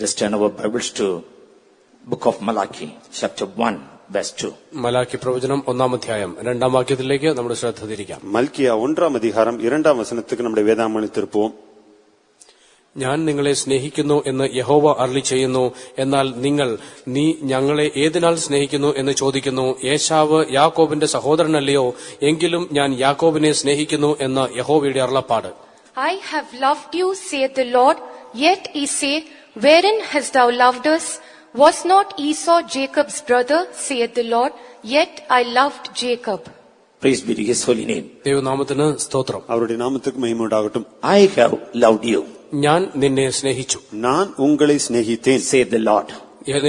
Let us turn our Bibles to book of Malachi, chapter 1, verse 2. Malachi പ്രവചനം 1-ാം അധ്യായം 2-ാം വാക്യത്തിലേക്ക് നമ്മുടെ ശ്രദ്ധ തിരിക്കാം. മൽക്കിയ 1-ാം അധികാരം 2-ാം വചനത്തിലേക്ക് നമ്മുടെ വേദാമണി തിരുപ്പും. ഞാൻ നിങ്ങളെ സ്നേഹിക്കുന്നു എന്ന് യഹോവ അരുളി ചെയ്യുന്നു. എന്നാൽ നീ ഞങ്ങളെ ഏതിനാൽ സ്നേഹിക്കുന്നു എന്ന് ചോദിക്കുന്നു. ഏശാവ് യാക്കോബിന്റെ സഹോദരനല്ലയോ? എങ്കിലും ഞാൻ യാക്കോബിനെ സ്നേഹിക്കുന്നു എന്ന് യഹോവയുടെ അരുളപ്പാട്. I have loved you, saith the Lord. Yet ye say, wherein hast thou loved us? Was not Esau Jacob's brother, saith the Lord? Yet I loved Jacob. Praise be to his holy name. ദൈവനാമത്തിന് സ്തോത്രം. അവരുടെ നാമത്തിற்கு മഹിമ ഉണ്ടാകട്டும். I have loved you. ഞാൻ നിന്നെ സ്നേഹിച്ചു. நான் உங்களை சிநேகித்தேன், saith the Lord.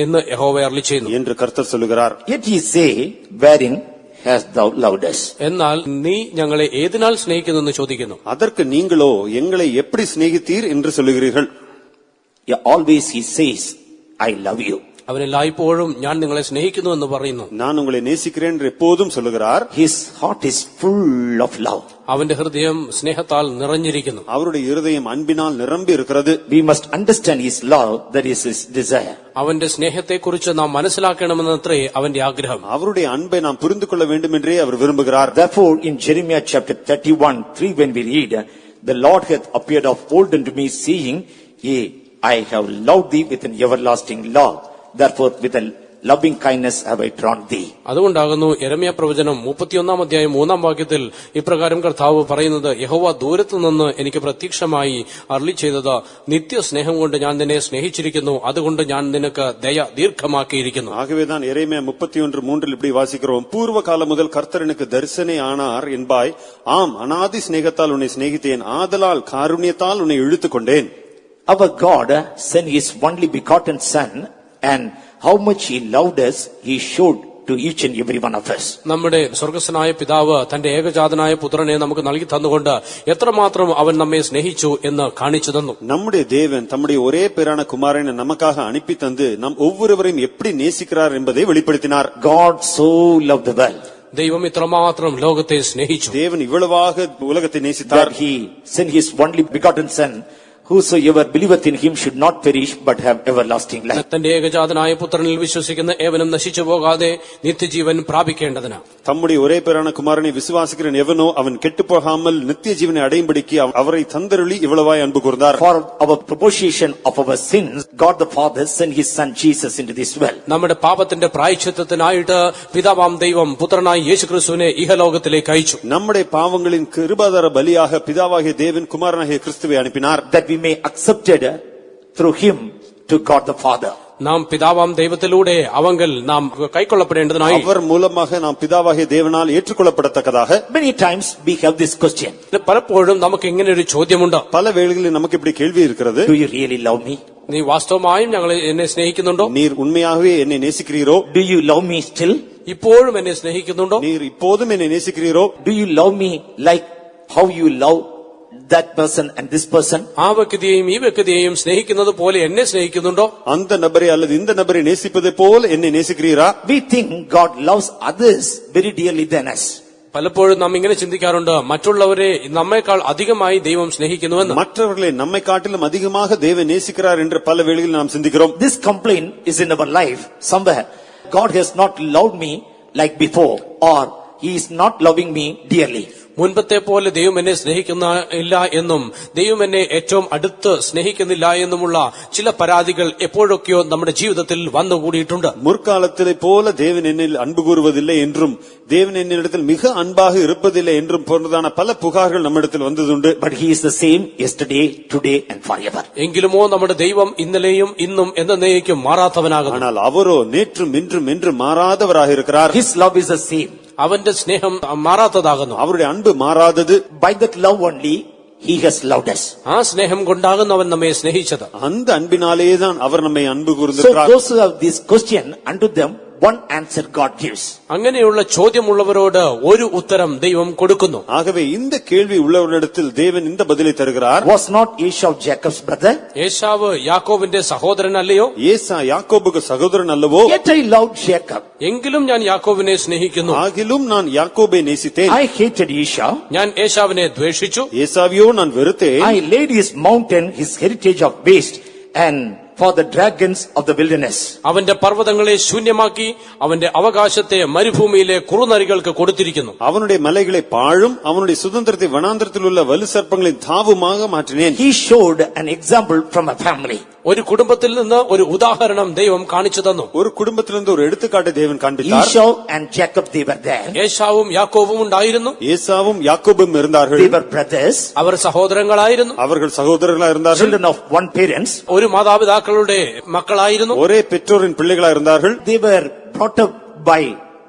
എന്ന് യഹോവ അരുളി ചെയ്യുന്നു என்று கர்த்தர் சொல்லுகிறார். Yet ye say, wherein hast thou loved us? എന്നാൽ നീ ഞങ്ങളെ ഏതിനാൽ സ്നേഹിക്കുന്നു എന്ന് ചോദിക്കുന്നു. அதற்கு நீங்களோ எங்களை எப்படி சிநேகித்தீர் என்று சொல்லுகிறீர்கள். Always he says, I love you. അവൻ എല്ലായ്പ്പോഴും ഞാൻ നിങ്ങളെ സ്നേഹിക്കുന്നു എന്ന് പറയുന്നു. நான் உங்களை நேசிக்கிறேன் என்று எப்போதும் சொல்லுகிறார். His heart is full of love. അവന്റെ ഹൃദയം സ്നേഹത്താൽ നിറഞ്ഞിരിക്കുന്നു. அவருடைய இருதயம் அன்பினால் நிரம்பி இருக்கிறது. We must understand his love, that is his desire. അവന്റെ സ്നേഹത്തെക്കുറിച്ച് നാം മനസ്സിലാക്കണമെന്നത്രേ അവന്റെ ആഗ്രഹം. அவருடைய அன்பை நாம் புரிந்து கொள்ள வேண்டும் என்றே அவர் விரும்புகிறார். Therefore in Jeremiah chapter 31:3 when we read, the Lord hath appeared of old unto me, saying, Yea, I have loved thee with an everlasting love. Therefore with a loving kindness have I drawn thee. അതുകൊണ്ടാകുന്നു യെരമ്യാ പ്രവചനം 31-ാം അധ്യായം 3-ാം വാക്യത്തിൽ ഇപ്രകാരം കർത്താവ് പറയുന്നത്, യഹോവ ദൂരത്തുനിന്ന് എനിക്ക് പ്രത്യക്ഷമായി അരുളി ചെയ്തത്, നിത്യസ്നേഹം കൊണ്ട് ഞാൻ നിന്നെ സ്നേഹിച്ചിരിക്കുന്നു, അതുകൊണ്ട് ഞാൻ നിനക്ക് ദയ ദീർഘമാക്കിയിരിക്കുന്നു. ஆகவேதான் எரேமியா 31:3 இப்படி வாசிக்கிறோம். பூர்வ காலம் முதல் கர்த்தர் எனக்கு தரிசனே ஆனார் என்பாய். ஆம், அநாதி சிநேகத்தால் உன்னை சிநேகித்தேன், ஆதலால் காருண்யத்தால் உன்னை இழுத்துக் கொண்டேன். Our God sent his only begotten Son, and how much he loved us, he showed to each and every one of us. നമ്മുടെ സ്വർഗ്ഗസ്ഥനായ പിതാവ് തന്റെ ഏകജാതനായ പുത്രനെ നമുക്ക് നൽകി തന്നുകൊണ്ട് എത്രമാത്രം അവൻ നമ്മെ സ്നേഹിച്ചു എന്ന് കാണിച്ചു തന്നു. நம்முடைய தேவன் தம்முடைய ஒரே பேரான குமாரனை நமக்காக அனுப்பி தந்து நம் ஒவ்வொருவரையும் எப்படி நேசிக்கிறார் என்பதை வெளிப்படுத்தினார். God so loved the world. ദൈവം ഇത്രമാത്രം ലോകത്തെ സ്നേഹിച്ചു. தேவன் இவ்வளவாக உலகத்தை நேசித்தார். That he sent his only begotten Son, whosoever believeth in him should not perish but have everlasting life. തന്റെ ഏകജാതനായ പുത്രനിൽ വിശ്വസിക്കുന്ന ഏവനും നശിച്ചു പോകാതെ നിത്യജീവൻ പ്രാപിക്കേണ്ടതിന് தம்முடைய ஒரே பேரான குமாரனை விசுவாசிக்கிறவன் எவனோ அவன் கெட்டு போகாமல் நித்திய ஜீவனை அடையும்படிக்கு அவரை தந்தருளி இவ்வளவாய் அன்பு கூர்ந்தார். For our propitiation of our sins, God the Father sent his Son Jesus into this world. നമ്മുടെ പാപത്തിന്റെ പ്രായശ്ചിത്തത്തിനായിട്ട് പിതാവാം ദൈവം പുത്രനായ യേശുക്രിസ്തുവിനെ ഇഹലോകത്തിലേക്ക് അയച്ചു. நம்முடைய பாவங்களின் கிருபாதார பலியாக பிதாவாகிய தேவன் குமாரனாகிய கிறிஸ்துவை அனுப்பினார். That we may accepted through him to God the Father. നാം പിതാവാം ദൈവത്തിലൂടെ അവങ്കൽ നാം കൈക്കൊള്ളപ്പെടേണ്ടതിനായി அவர் மூலமாக நாம் பிதாவாகிய தேவனால் ஏற்றுக்கொள்ளப்படத்தக்கதாக. Many times we have this question. പലപ്പോഴും നമുക്ക് ഇങ്ങനെ ഒരു ചോദ്യമുണ്ട്. பல வேளைகளில் நமக்கு இப்படி கேள்வி இருக்கிறது. Do you really love me? നീ വാസ്തവമായും എന്നെ സ്നേഹിക്കുന്നുണ്ടോ? நீர் உண்மையாகவே என்னை நேசிக்கிறீரோ? Do you love me still? ഇപ്പോഴും എന്നെ സ്നേഹിക്കുന്നുണ്ടോ? நீர் இப்போதும் என்னை நேசிக்கிறீரோ? Do you love me like how you love that person and this person? ആ വ്യക്തിയെയും ഈ വ്യക്തിയെയും സ്നേഹിക്കുന്നത് പോലെ എന്നെ സ്നേഹിക്കുന്നുണ്ടോ? அந்த நபரை அல்லது இந்த நபரை நேசிப்பதை போல என்னை நேசிக்கிறீரா? We think God loves others very dearly than us. പലപ്പോഴും നാം ഇങ്ങനെ ചിന്തിക്കാറുണ്ട്, മറ്റുള്ളവരെ നമ്മെക്കാൾ അധികമായി ദൈവം സ്നേഹിക്കുന്നുവെന്ന്. மற்றவர்களை நம்மை காட்டிலும் அதிகமாக தேவன் நேசிக்கிறார் என்று பல வேளைகளில் நாம் சிந்திக்கிறோம். This complaint is in our life somewhere. God has not loved me like before, or he is not loving me dearly. മുൻപത്തെ പോലെ ദൈവം എന്നെ സ്നേഹിക്കുന്നില്ല എന്നും ദൈവം എന്നെ ഏറ്റവും അടുത്ത് സ്നേഹിക്കുന്നില്ല എന്നുമുള്ള ചില പരാതികൾ എപ്പോഴൊക്കെയോ നമ്മുടെ ജീവിതത്തിൽ വന്നുകൂടിയിട്ടുണ്ട്. முற்காலத்திலே போல தேவன் என்னில் அன்பு கூறுவதில்லை என்றும் தேவன் என்னிடத்தில் மிக அன்பாக இருப்பதில்லை என்றும் போன்றதான பல புகார்கள் நம்மிடத்தில் வந்ததுண்டு. But he is the same yesterday, today and forever. എങ്കിലുമോ നമ്മുടെ ദൈവം ഇന്നലെയും ഇന്നും എന്നേക്കും മാറാത്തവനാകുന്നു. ஆனால் அவரோ நேற்றும் இன்றும் என்று மாறாதவராக இருக்கிறார். His love is the same. അവന്റെ സ്നേഹം മാറാത്തതാകുന്നു. அவருடைய அன்பு மாறாதது. By that love only he has loved us. ആ സ്നേഹം കൊണ്ടാകുന്നു അവൻ നമ്മെ സ്നേഹിച്ചത്. அந்த அன்பினாலேதான் அவர் நம்மை அன்பு So கூர்ந்திருக்கிறார். those who have this question, unto them one answer God gives. അങ്ങനെയുള്ള ചോദ്യമുള്ളവരോട് ഒരു ഉത്തരം ദൈവം കൊടുക്കുന്നു. ஆகவே இந்த கேள்வி உள்ளவரிடத்தில் தேவன் இந்த பதிலை தருகிறார். Was not Esau Jacob's brother? ഏശാവ് യാക്കോബിന്റെ സഹോദരനല്ലയോ? ஏசா யாக்கோபுக்கு சகோதரன் அல்லவோ? Yet I loved Jacob. എങ്കിലും ഞാൻ യാക്കോബിനെ സ്നേഹിക്കുന്നു. ஆகிலும் நான் யாக்கோபை நேசித்தேன். I hated Esau. ഞാൻ ഏശാവിനെ ദ്വേഷിച്ചു. ஏசாவியோ நான் வெறுத்தேன். I laid his mountain, his heritage of waste, and for the dragons of the wilderness. അവന്റെ പർവ്വതങ്ങളെ ശൂന്യമാക്കി അവന്റെ അവകാശത്തെ മരുഭൂമിയിലെ കുറുനരികൾക്ക് കൊടുത്തിരിക്കുന്നു. அவனுடைய மலைகளை பாழும் அவனுடைய சுதந்திரத்தை வனாந்திரத்தில் உள்ள வலு சர்ப்பங்களின் தாவுமாக மாற்றினேன். He showed an example from a family. ഒരു കുടുംബത്തിൽ നിന്ന് ഒരു ഉദാഹരണം ദൈവം കാണിച്ചു തന്നു. ஒரு குடும்பத்திலிருந்து ஒரு எடுத்துக்காட்டு தேவன் காண்பித்தார். Esau and Jacob, they were there. ഏശാവും യാക്കോബും ഉണ്ടായിരുന്നു. ஏசாவும் யாக்கோபும் இருந்தார்கள். They were brothers, അവർ സഹോദരങ്ങളായിരുന്നു. அவர்கள் சகோதரர்களா இருந்தார்கள். children of one parents. ഒരു മാതാപിതാക്കളുടെ മക്കളായിരുന്നു. ஒரே பெற்றோரின் பிள்ளைகளா இருந்தார்கள். They were brought up by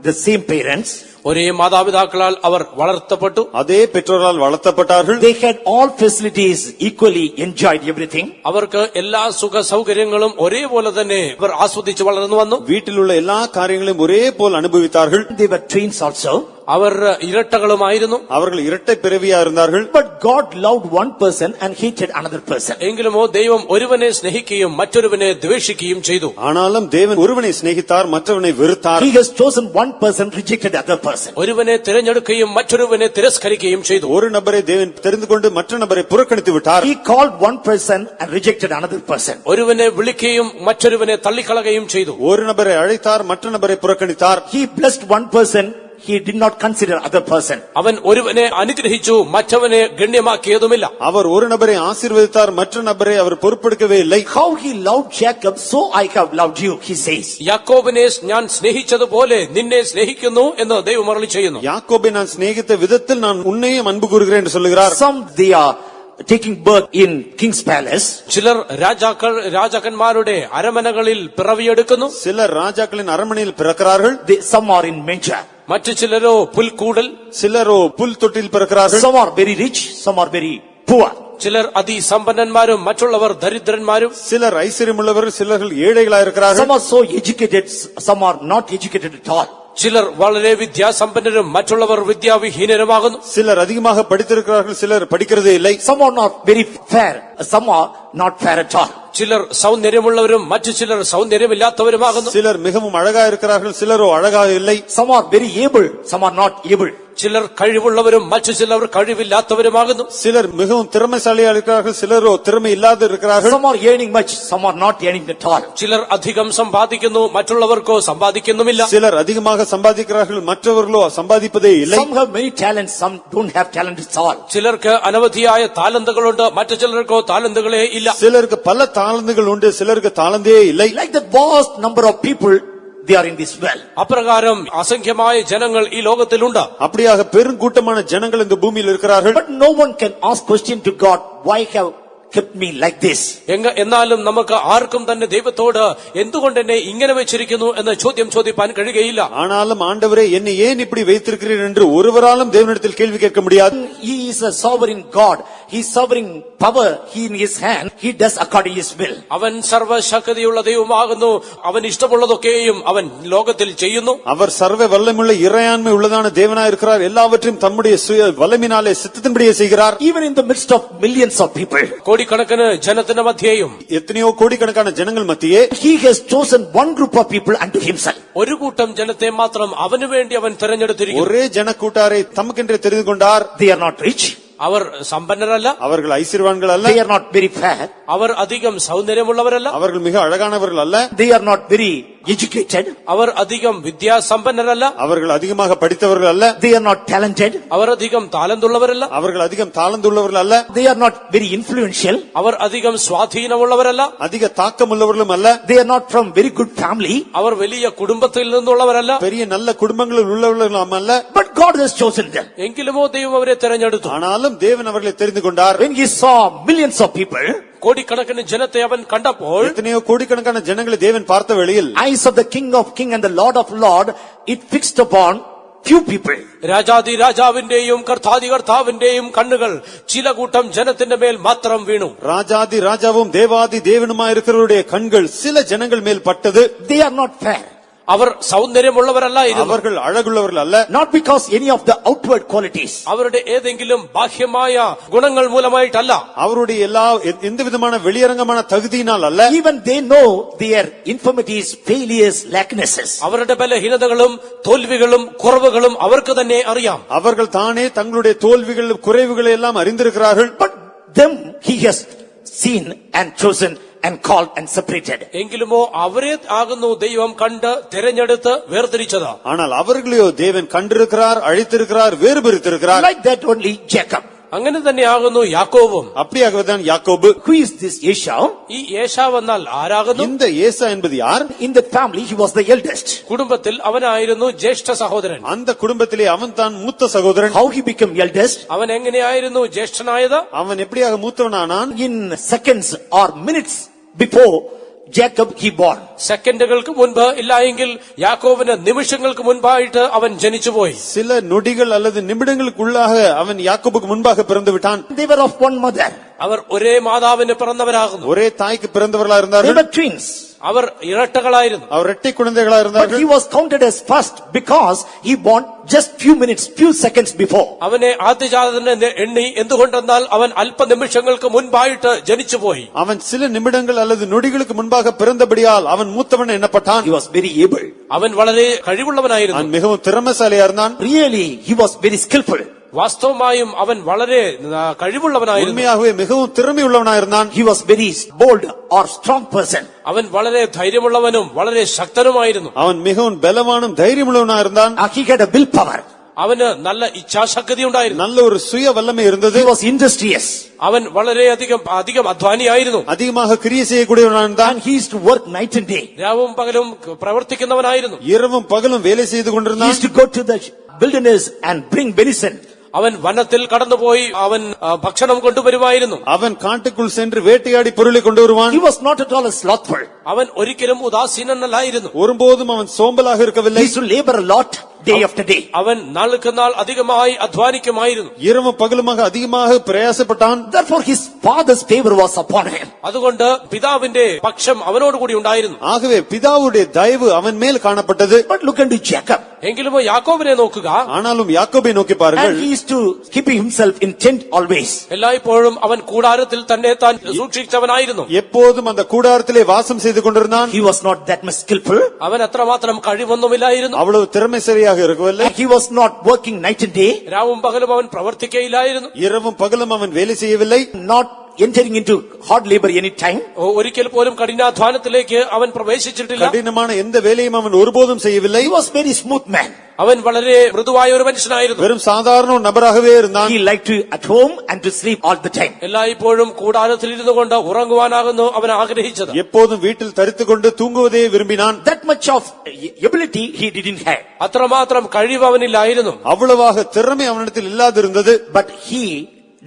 the same parents. ഒരേ മാതാപിതാക്കളാൽ അവർ വളർത്തപ്പെട്ടു. அதே பெற்றோரால் வளர்த்தப்பட்டார்கள். They had all facilities equally, enjoyed everything. അവർക്ക് എല്ലാ സുഖ സൗകര്യങ്ങളും ഒരേപോലെ തന്നെ അവർ ആസ്വദിച്ച് വളർന്നു വന്നു. வீட்டில் உள்ள எல்லா காரியங்களையும் ஒரே போல் அனுபவித்தார்கள். They were twins also. അവർ ഇരട്ടകളുമായിരുന്നു. அவர்கள் இரட்டை பிறவியா இருந்தார்கள். But God loved one person and hated another person. എങ്കിലുമോ ദൈവം ഒരുവനെ സ്നേഹിക്കുകയും മറ്റൊരുവനെ ദ്വേഷിക്കുകയും ചെയ്തു. ஆனாலும் தேவன் ஒருவனை சிநேகித்தார், மற்றவனை வெறுத்தார். He has chosen one person, rejected the other person. ഒരുവനെ തിരഞ്ഞെടുക്കുകയും മറ്റൊരുവനെ തിരസ്കരിക്കുകയും ചെയ്തു. ஒரு நபரை தேவன் தெரிந்து கொண்டு மற்ற நபரை புறக்கணித்து விட்டார். He called one person and rejected another person. ഒരുവനെ വിളിക്കുകയും മറ്റൊരുവനെ തള്ളിക്കളയുകയും ചെയ്തു. ஒரு நபரை அழைத்தார், மற்ற நபரை புறக்கணித்தார். He blessed one person. He did not consider other person. അവൻ ഒരുവനെ അനുഗ്രഹിച്ചു, മറ്റവനെ ഗണ്യമാക്കിയതുമില്ല. அவர் ஒரு நபரை ஆசீர்வதித்தார், மற்ற நபரை அவர் பொறுப்பெடுக்கவே இல்லை. How he loved Jacob, so I have loved you, he says. യാക്കോബിനെ ഞാൻ സ്നേഹിച്ചതുപോലെ നിന്നെ സ്നേഹിക്കുന്നു എന്ന് ദൈവം അരുളി ചെയ്യുന്നു. யாக்கோபை நான் சிநேகித்த விதத்தில் நான் உன்னையும் அன்பு கூறுகிறேன் என்று சொல்லுகிறார். Some they are taking birth in king's palace. ചിലർ രാജാക്കന്മാരുടെ അരമനകളിൽ പിറവിയെടുക്കുന്നു. சிலர் ராஜாக்களின் அரண்மனையில் பிறக்கிறார்கள். Some are in manger. മറ്റു ചിലരോ പുൽക്കൂടൽ, சிலரோ புல் தொட்டில் பிறக்கிறார்கள். Some are very rich, some are very poor. ചിലർ അതിസമ്പന്നന്മാരും മറ്റുള്ളവർ ദരിദ്രന്മാരും. சிலர் ஐஸ்வர்யமுள்ளவர், சிலர்கள் ஏழைகளா இருக்கிறார்கள். Some are so educated, some are not educated at all. ചിലർ വളരെ വിദ്യാസമ്പന്നരും മറ്റുള്ളവർ വിദ്യാവിഹീനരുമാകുന്നു. சிலர் அதிகமாக படித்திருக்கிறார்கள், சிலர் படிக்கிறதே இல்லை. Some are not very fair, some are not fair at all. ചിലർ സൗന്ദര്യമുള്ളവരും മറ്റു ചിലർ സൗന്ദര്യമില്ലാത്തവരുമാകുന്നു. சிலர் மிகவும் அழகா இருக்கிறார்கள், சிலரோ அழகாக இல்லை. Some are very able, some are not able. ചിലർ കഴിവുള്ളവരും മറ്റു ചിലർ കഴിവില്ലാത്തവരുമാകുന്നു. சிலர் மிகவும் திறமைசாலியா இருக்கிறார்கள், சிலரோ திறமை இல்லாத இருக்கிறார்கள். Some are earning much, some are not earning at all. ചിലർ അധികം സമ്പാദിക്കുന്നു, മറ്റുള്ളവർക്കോ സമ്പാദിക്കുന്നുമില്ല. சிலர் அதிகமாக சம்பாதிக்கிறார்கள், மற்றவர்களோ சம்பாதிப்பதே இல்லை. Some have many talents, some don't have talent at all. ചിലർക്ക് അനവധിയായ താലന്തുകളുണ്ട്, മറ്റു ചിലർക്കോ താലന്തുകളേ ഇല്ല. சிலருக்கு பல தாளந்துகள் உண்டு, சிலருக்கு தாளந்தே இல்லை. Like that vast number of people, they are in this well. അപ്രകാരം അസംഖ്യമായ ജനങ്ങൾ ഈ ലോകത്തിലുണ്ട്. அப்படியாக பெருங்கூட்டமான ஜனங்கள் இந்த பூமியில் இருக்கிறார்கள். But no one can ask question to God, why have kept me like this? എന്നാലും നമുക്ക് ആർക്കും തന്നെ ദൈവത്തോട് എന്തുകൊണ്ട് എന്നെ ഇങ്ങനെ വെച്ചിരിക്കുന്നു എന്ന ചോദ്യം ചോദിപ്പാൻ കഴിയുകയില്ല. ஆனாலும் ஆண்டவரே என்னை ஏன் இப்படி வைத்திருக்கிறீர் என்று ஒருவராலும் தேவனிடத்தில் கேள்வி கேட்க முடியாது. He is a sovereign God. His sovereign power, he in his hand, he does according his will. അവൻ സർവശക്തിയുള്ള ദൈവമാകുന്നു. അവൻ ഇഷ്ടമുള്ളതൊക്കെയും അവൻ ലോകത്തിൽ ചെയ്യുന്നു. அவர் சர்வ வல்லமையுள்ள இறையாண்மை உள்ளதான தேவனாய் இருக்கிறார். எல்லாவற்றையும் தம்முடைய சுய வல்லமையினாலே சித்தத்தின்படியே செய்கிறார். Even in the midst of millions of people, കോടിക്കണക്കിന് ജനത്തിന്റെ മധ്യേയും எத்தனையோ கோடிக்கணக்கான ஜனங்கள் மத்தியே he has chosen one group of people unto himself. ഒരു കൂട്ടം ജനത്തെ മാത്രം അവനു വേണ്ടി അവൻ തിരഞ്ഞെടുത്തിരിക്കുന്നു. ஒரே ஜனக்கூட்டாரை தமக்கென்றே தெரிந்து கொண்டார். They are not rich, അവർ സമ്പന്നരല്ല, அவர்கள் ஐஸ்வர்யவான்கள் அல்ல, they are not very fair, അവർ അധികം സൗന്ദര്യമുള്ളവരല്ല, அவர்கள் மிக அழகானவர்கள் அல்ல, they are not very educated, അവർ അധികം വിദ്യാസമ്പന്നരല്ല, அவர்கள் அதிகமாக படித்தவர்கள் அல்ல, they are not talented, അവർ അധികം താലന്തുള്ളവരല്ല, அவர்கள் அதிகம் தாளந்துள்ளவர்கள் அல்ல, they are not very influential, അവർ അധികം സ്വാധീനമുള്ളവരല്ല, அதிக தாக்கமுள்ளவர்களும் அல்ல, they are not from very good family, അവർ വലിയ കുടുംബത്തിൽ നിന്നുള്ളവരല്ല. பெரிய நல்ல குடும்பங்களில் உள்ளவர்களும் அல்ல. but God has chosen them. എങ്കിലുമോ ദൈവം അവരെ തിരഞ്ഞെടുത്തു. ஆனாலும் தேவன் அவர்களை தெரிந்து கொண்டார். When he saw millions of people, കോടിക്കണക്കിന് ജനത്തെ അവൻ കണ്ടപ്പോൾ எத்தனையோ கோடிக்கணக்கான ஜனங்களை தேவன் பார்த்த வேளையில் eyes of the King of King and the Lord of Lord, it fixed upon few people. രാജാതി രാജാവിന്റെയും കർത്താതി കർത്താവിന്റെയും കണ്ണുകൾ ചില കൂട്ടം ജനത്തിന്റെ മേൽ മാത്രം വീണു. ராஜாதி ராஜாவும் தேவாதி தேவனுமாய் இருக்கிறவருடைய கண்கள் சில ஜனங்கள் மேல் பட்டது. They are not fair, അവർ സൗന്ദര്യമുള്ളവരല്ല, அவர்கள் அழகுள்ளவர்கள் அல்ல, not because any of the outward qualities, അവരുടെ ഏതെങ്കിലും ബാഹ്യമായ ഗുണങ്ങൾ മൂലമായിട്ടല്ല, அவருடைய எல்லா எந்த விதமான வெளியரங்கமான தகுதியினால் அல்ல. even they know their infirmities, failures, lacknesses. അവരുടെ ബലഹീനതകളും തോൽവികളും കുറവുകളും അവർക്ക് തന്നെ അറിയാം. அவர்கள் தானே தங்களுடைய தோல்விகள் குறைவுகளை எல்லாம் அறிந்திருக்கிறார்கள். But them he has seen and chosen and called and separated. എങ്കിലുമോ അവരെ ആകുന്നു ദൈവം കണ്ട് തിരഞ്ഞെടുത്ത് വേർതിരിച്ചത്. ஆனால் அவர்களையோ தேவன் கண்டிருக்கிறார், அழைத்திருக்கிறார், வேறுபிரித்திருக்கிறார். Like that only Jacob. അങ്ങനെ തന്നെയാകുന്നു യാക്കോബും. அப்படியாகத்தான் யாக்கோபு. Who is this Esau? ഈ ഏശാവ് എന്നാൽ ആരാകുന്നു? இந்த ஏசா என்பது யார்? In the family he was the eldest. കുടുംബത്തിൽ അവനായിരുന്നു ജ്യേഷ്ഠ സഹോദരൻ. அந்த குடும்பத்திலே அவன் தான் மூத்த சகோதரன். How he became eldest? അവൻ എങ്ങനെയായിരുന്നു ജ്യേഷ്ഠനായത്? அவன் எப்படியாக மூத்தவனானான்? In seconds or minutes before Jacob he born. സെക്കൻഡുകൾക്ക് മുൻപ് ഇല്ലായെങ്കിൽ യാക്കോബിന് നിമിഷങ്ങൾക്ക് മുൻപായിട്ട് അവൻ ജനിച്ചുപോയി. சில நொடிகள் அல்லது நிமிடங்களுக்குள்ளாக அவன் யாக்கோபுக்கு முன்பாக பிறந்து விட்டான். They were of one mother. അവർ ഒരേ മാതാവിന് പിറന്നവരാകുന്നു. ஒரே தாய்க்கு பிறந்தவர்களா They இருந்தார்கள். were twins. അവർ ഇരട്ടകളായിരുന്നു. அவர் இரட்டை குழந்தைகளா But இருந்தார்கள். he was counted as first because he born just few minutes, few seconds before. അവനെ ആദ്യജാതനെ എണ്ണി എന്തുകൊണ്ടെന്നാൽ അവൻ അല്പനിമിഷങ്ങൾക്ക് മുൻപായിട്ട് ജനിച്ചുപോയി. அவன் சில நிமிடங்கள் அல்லது நொடிகளுக்கு முன்பாக பிறந்தபடியால் அவன் மூத்தவன் எண்ணப்பட்டான். He was very able. അവൻ വളരെ കഴിവുള്ളവനായിരുന്നു. அவன் மிகவும் திறமைசாலியா இருந்தான். Really, he was very skillful. വാസ്തവമായും അവൻ വളരെ കഴിവുള്ളവനായിരുന്നു. உண்மையாகவே மிகவும் திறமையுள்ளவனா இருந்தான். He was very bold or strong person. അവൻ വളരെ ധൈര്യമുള്ളവനും വളരെ ശക്തനുമായിരുന്നു. அவன் மிகவும் பலவானும் தைரியமுள்ளவனா இருந்தான். He had a willpower. അവന് നല്ല ഇച്ഛാശക്തി ഉണ്ടായിരുന്നു. நல்ல ஒரு சுய வல்லமை இருந்தது. He was industrious. അവൻ വളരെയധികം അധ്വാനിയായിരുന്നു. அதிகமாக கிரியை செய்யக்கூடியவனா இருந்தான். And he used to work night and day. രാവും പകലും പ്രവർത്തിക്കുന്നവനായിരുന്നു. இரவும் பகலும் வேலை செய்து He கொண்டிருந்தான். used to go to the wilderness and bring venison. അവൻ വനത്തിൽ കടന്നുപോയി അവൻ ഭക്ഷണം കൊണ്ടുവരുമായിരുന്നു. அவன் காட்டுக்குள் சென்று வேட்டையாடி பொருளை கொண்டு வருவான். He was not at all a slothful. അവൻ ഒരിക്കലും ഉദാസീനനല്ലായിരുന്നു. ஒருபோதும் அவன் சோம்பலாக He இருக்கவில்லை. used to labor a lot day after day. അവൻ നാൾക്ക് നാൾ അധികമായി അധ്വാനിക്കുമായിരുന്നു. இரவும் பகலுமாக அதிகமாக பிரயாசப்பட்டான். Therefore his father's favor was upon him. അതുകൊണ്ട് പിതാവിന്റെ പക്ഷം അവനോട് കൂടി ഉണ്ടായിരുന്നു. ஆகவே பிதாவுடைய தயவு அவன் மேல் காணப்பட்டது. But look into Jacob. എങ്കിലും യാക്കോബിനെ നോക്കുക. ஆனாலும் யாக்கோபை நோக்கி பாருங்கள். And he used to keep himself in tent always. എല്ലായ്പ്പോഴും അവൻ കൂടാരത്തിൽ തന്നെ താൻ സൂക്ഷിച്ചവനായിരുന്നു. எப்போதும் அந்த கூடாரத்திலே வாசம் செய்து கொண்டிருந்தான். He was not that much skillful. അവൻ അത്രമാത്രം കഴിവൊന്നുമില്ലായിരുന്നു. அவ்வளவு திறமைசாலியாக இருக்கவில்லை. He was not working night and day. രാവും പകലും അവൻ പ്രവർത്തിക്കയില്ലായിരുന്നു. இரவும் பகலும் அவன் வேலை செய்யவில்லை. Not entering into hard labor any time. ഒരിക്കൽ പോലും കഠിനാധ്വാനത്തിലേക്ക് അവൻ പ്രവേശിച്ചിട്ടില്ല. கடினமான எந்த வேலையும் அவன் ஒருபோதும் செய்யவில்லை. He was very smooth man. അവൻ വളരെ മൃദുവായ ഒരു മനുഷ്യനായിരുന്നു. வெறும் சாதாரண ஒரு நபராகவே இருந்தான். He liked to at home and to sleep all the time. എല്ലായ്പ്പോഴും കൂടാരത്തിൽ ഇരുന്നു കൊണ്ട് ഉറങ്ങുവാനാകുന്നു അവൻ ആഗ്രഹിച്ചത്. எப்போதும் வீட்டில் தரித்துக்கொண்டு தூங்குவதே விரும்பினான். That much of ability he didn't have. അത്രമാത്രം കഴിവ് അവനില്ലായിരുന്നു. அவ்வளவாக திறமை அவனிடத்தில் இல்லாதிருந்தது. But he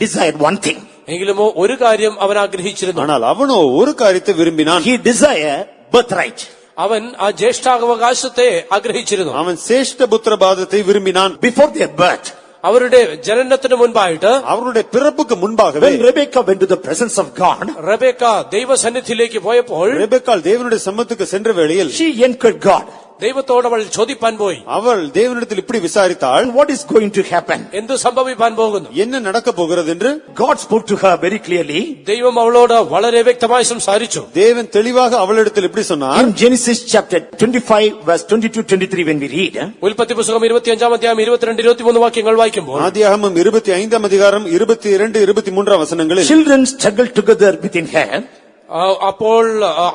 desired one thing. എങ്കിലുമോ ഒരു കാര്യം അവൻ ആഗ്രഹിച്ചിരുന്നു. ஆனால் அவனோ ஒரு காரியத்தை விரும்பினான். He desired birthright. അവൻ ആ ജ്യേഷ്ഠാവകാശത്തെ ആഗ്രഹിച്ചിരുന്നു. அவன் சேஷ்ட புத்திரபாதத்தை விரும்பினான். Before their birth, അവരുടെ ജനനത്തിന് മുൻപായിട്ട് அவருடைய பிறப்புக்கு முன்பாகவே when Rebekah went to the presence of God, Rebecca ദൈവസന്നിധിയിലേക്ക് പോയപ്പോൾ ரெபெக்காள் தேவனுடைய சம்மத்துக்கு சென்ற வேளையில் she inquired God. ദൈവത്തോട് അവൾ ചോദിപ്പാൻ പോയി. அவள் தேவனிடத்தில் இப்படி விசாரித்தாள், What is going to happen? എന്ത് സംഭവിപ്പാൻ പോകുന്നു? என்ன நடக்க போகிறது என்று. God spoke to her very clearly. ദൈവം അവളോട് വളരെ വ്യക്തമായി സംസാരിച്ചു. தேவன் தெளிவாக அவளிடத்தில் இப்படி சொன்னார். In Genesis chapter 25 verse 22-23 when we read, ഉൽപ്പത്തി പുസ്തകം 25-ാം അധ്യായം 22-23 വാക്യങ്ങൾ വായിക്കുമ്പോൾ ஆதியாகமம் 25ஆம் அதிகாரம் 22-23 வசனங்களில் children struggled together within her. അപ്പോൾ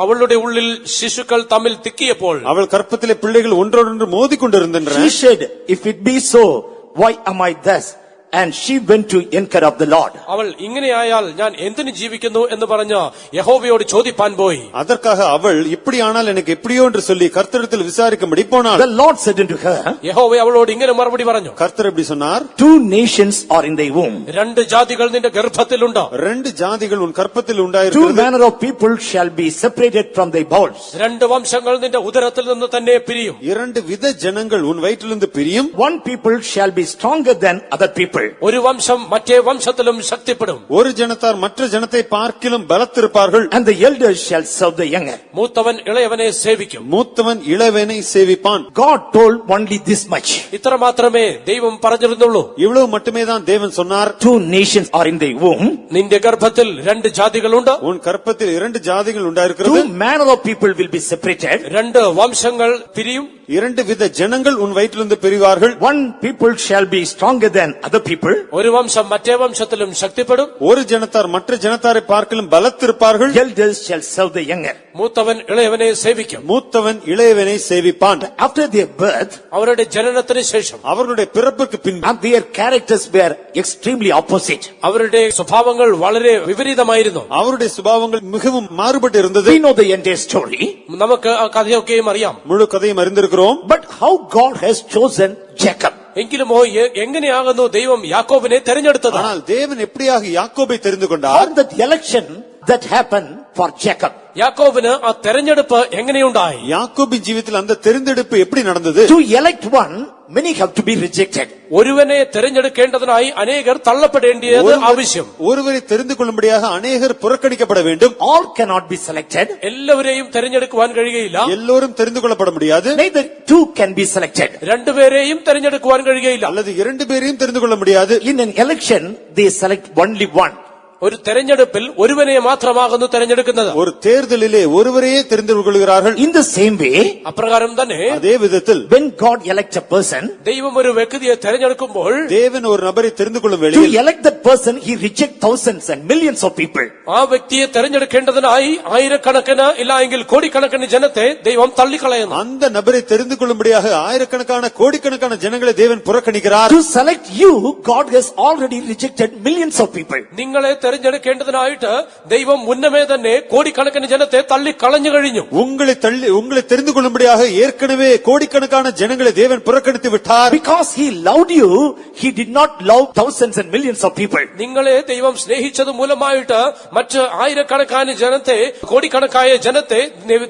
അവളുടെ ഉള്ളിൽ ശിശുക്കൾ തമ്മിൽ തിക്കിയപ്പോൾ அவள் கற்பத்திலே பிள்ளைகள் ஒன்றோடொன்று மோதிக்கொண்டிருந்தன. She said, if it be so, why am I thus? And she went to inquire of the Lord. അവൾ ഇങ്ങനെയായാൽ ഞാൻ എന്തിനു ജീവിക്കുന്നു എന്ന് പറഞ്ഞ് യഹോവയോട് ചോദിപ്പാൻ പോയി. அதற்காக அவள் இப்படியானால் எனக்கு எப்படியோ என்று சொல்லி கர்த்தரிடத்தில் விசாரிக்கும்படி போனாள். The Lord said unto her, യഹോവ അവളോട് ഇങ്ങനെ മറുപടി പറഞ്ഞു. கர்த்தர் இப்படி சொன்னார், two nations are in thy womb. രണ്ട് ജാതികൾ നിന്റെ ഗർഭത്തിലുണ്ട്. ரெண்டு ஜாதிகள் உன் கற்பத்தில் Two உண்டாயிருக்கிறது. manner of people shall be separated from thy bowels. രണ്ട് വംശങ്ങൾ നിന്റെ ഉദരത്തിൽ നിന്ന് തന്നെ പിരിയും. இரண்டு வித ஜனங்கள் உன் வயிற்றிலிருந்து பிரியும். One people shall be stronger than other people. ഒരു വംശം മറ്റേ വംശത്തിലും ശക്തിപ്പെടും. ஒரு ஜனத்தார் மற்ற ஜனத்தை பார்க்கிலும் பலத்திருப்பார்கள். And the elders shall serve the younger. മൂത്തവൻ ഇളയവനെ സേവിക്കും. மூத்தவன் இளவனை சேவிப்பான். God told only this much. ഇത്ര മാത്രമേ ദൈവം പറഞ്ഞിരുന്നുള്ളൂ. இவ்வளவு மட்டுமே தான் தேவன் சொன்னார். Two nations are in thy womb. നിന്റെ ഗർഭത്തിൽ രണ്ട് ജാതികളുണ്ട്. உன் கற்பத்தில் இரண்டு ஜாதிகள் உண்டாயிருக்கிறது. Two manner of people will be separated. രണ്ട് വംശങ്ങൾ പിരിയും. இரண்டு வித ஜனங்கள் உன் வயிற்றிலிருந்து பிரிவார்கள். One people shall be stronger than other people. people. ഒരു വംശം മറ്റേ വംശത്തിലും ശക്തിപ്പെടും. ஒரு ஜனத்தார் மற்ற ஜனத்தாரை பார்க்கலும் பலத்திருப்பார்கள். Elders shall serve the younger. മൂത്തവൻ ഇളയവനെ സേവിക്കും. மூத்தவன் இளையவனை சேவிப்பான். After their birth, അവരുടെ ജനനത്തിന് ശേഷം அவர்களுடைய பிறப்புக்கு பின்பு and their characters were extremely opposite. അവരുടെ സ്വഭാവങ്ങൾ വളരെ വിപരീതമായിരുന്നു. அவருடைய சுபாவங்கள் மிகவும் மாறுபட்டு இருந்தது. We know the entire story. നമുക്ക് ആ കഥയൊക്കെയും അറിയാം. முழு கதையும் அறிந்திருக்கிறோம். But how God has chosen Jacob? എങ്കിലുമോ എങ്ങനെയാകുന്നു ദൈവം യാക്കോബിനെ തെരഞ്ഞെടുത്തത്? ஆனால் தேவன் எப்படியாக யாக்கோபை தெரிந்து கொண்டார்? How that election that happened for Jacob? യാക്കോബിന് ആ തെരഞ്ഞെടുപ്പ് എങ്ങനെയുണ്ടായി? யாக்கோபின் ஜீவிதத்தில் அந்த தெரிந்தெடுப்பு எப்படி நடந்தது? To elect one, many have to be rejected. ഒരുവനെ തെരഞ്ഞെടുക്കേണ്ടതിനായി അനേകർ തള്ളപ്പെടേണ്ടിയത് ആവശ്യം. ஒருவரை தெரிந்து கொள்ளும்படியாக அநேகர் புறக்கணிக்கப்பட வேண்டும். All cannot be selected. എല്ലാവരെയും തെരഞ്ഞെടുക്കുവാൻ കഴിയുകയില്ല. எல்லோரும் தெரிந்து கொள்ளப்பட முடியாது. Neither two can be selected. രണ്ടുപേരെയും തെരഞ്ഞെടുക്കുവാൻ കഴിയുകയില്ല. அல்லது இரண்டு பேரையும் தெரிந்து கொள்ள முடியாது. In an election, they select only one. ഒരു തെരഞ്ഞെടുപ്പിൽ ഒരുവനെ മാത്രമാകുന്നു തെരഞ്ഞെടുക്കുന്നത്. ஒரு தேர்தலிலே ஒருவரையே தெரிந்து கொள்கிறார்கள். In the same way, അപ്രകാരം തന്നെ அதே விதத்தில் when God elects a person, ദൈവം ഒരു വ്യക്തിയെ തെരഞ്ഞെടുക്കുമ്പോൾ தேவன் ஒரு நபரை தெரிந்து கொள்ளும் to வேளையில் elect that person, he rejects thousands and millions of people. ആ വ്യക്തിയെ തെരഞ്ഞെടുക്കേണ്ടതിനായി ആയിരക്കണക്കിന് ഇല്ലെങ്കിൽ കോടിക്കണക്കിന് ജനത്തെ ദൈവം തള്ളിക്കളയുന്നു. அந்த நபரை தெரிந்து கொள்ளும்படியாக ஆயிரக்கணக்கான கோடிக்கணக்கான ஜனங்களை தேவன் புறக்கணிக்கிறார். To select you, God has already rejected millions of people. നിങ്ങളെ തെരഞ്ഞെടുക്കേണ്ടതിനായിട്ട് ദൈവം മുന്നമേ തന്നെ കോടിക്കണക്കിന് ജനത്തെ തള്ളിക്കളഞ്ഞു കഴിഞ്ഞു. உங்களை தெரிந்து கொள்ளும்படியாக ஏற்கனவே கோடிக்கணக்கான ஜனங்களை தேவன் புறக்கணித்து விட்டார். Because he loved you, he did not love thousands and millions of people. നിങ്ങളെ ദൈവം സ്നേഹിച്ചത് മൂലമായിട്ട് മറ്റ് ആയിരക്കണക്കാன ജനത്തെ കോടിക്കണക്കായ ജനത്തെ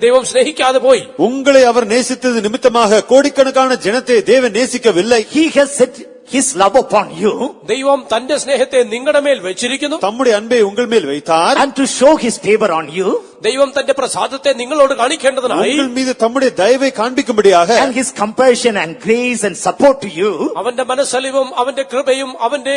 ദൈവം സ്നേഹിക്കാതെ പോയി. உங்களை அவர் நேசித்தது நிமித்தமாக கோடிக்கணக்கான ஜனத்தை தேவன் நேசிக்கவில்லை. He has set his love upon you, ദൈവം തന്റെ സ്നേഹത്തെ നിങ്ങളുടെ മേൽ വെച്ചിരിക്കുന്നു. தம்முடைய அன்பை உங்கள் மேல் வைத்தார். and to show his favor on you, ദൈവം തന്റെ പ്രസാദത്തെ നിങ്ങളോട് കാണിക്കേണ്ടതിനായി உங்கள் மீது தம்முடைய தயவை காண்பிக்கும்படியாக and his compassion and grace and support to you, അവന്റെ മനസ്സലിവും അവന്റെ കൃപയും അവന്റെ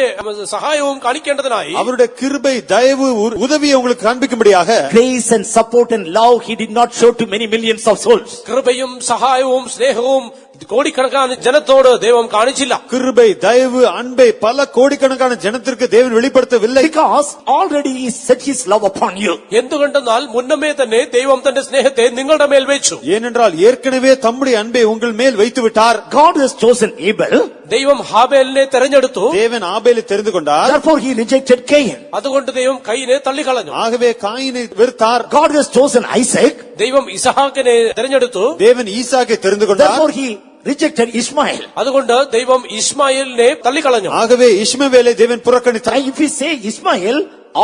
സഹായവും കാണിക്കേണ്ടതിനായി அவருடைய கிருபை தயவு உதவியை உங்களுக்கு காண்பிக்கும்படியாக grace and support and love he did not show to many millions of souls. കൃപയും സഹായവും സ്നേഹവും കോടിക്കണക്കാன ജനത്തോട് ദൈവം കാണിച്ചില്ല. கிருபை தயவு அன்பை பல கோடிக்கணக்கான ஜனத்திற்கு தேவன் வெளிப்படுத்தவில்லை. Because already he set his love upon you. എന്തുകൊണ്ടെന്നാൽ മുന്നമേ തന്നെ ദൈവം തന്റെ സ്നേഹത്തെ നിങ്ങളുടെ മേൽ വെച്ചു. ஏனென்றால் ஏற்கனவே தம்முடைய அன்பை உங்கள் மேல் வைத்து விட்டார். God has chosen Abel, ദൈവം ഹാബേലിനെ തെരഞ്ഞെടുത്തു. தேவன் ஆபேலை தெரிந்து கொண்டார். therefore he rejected Cain. അതുകൊണ്ട് ദൈവം കയീനെ തള്ളിക്കളഞ്ഞു. ஆகவே காயினை வெறுத்தார். God has chosen Isaac, ദൈവം ഇസഹാക്കിനെ തെരഞ്ഞെടുത്തു. தேவன் ஈசாக்கை தெரிந்து கொண்டார். therefore he rejected Ishmael. അതുകൊണ്ട് ദൈവം ഇസ്മായിലിനെ തള്ളിക്കളഞ്ഞു. ஆகவே இஸ்மவேலை தேவன் புறக்கணித்தார். If we say Ishmael,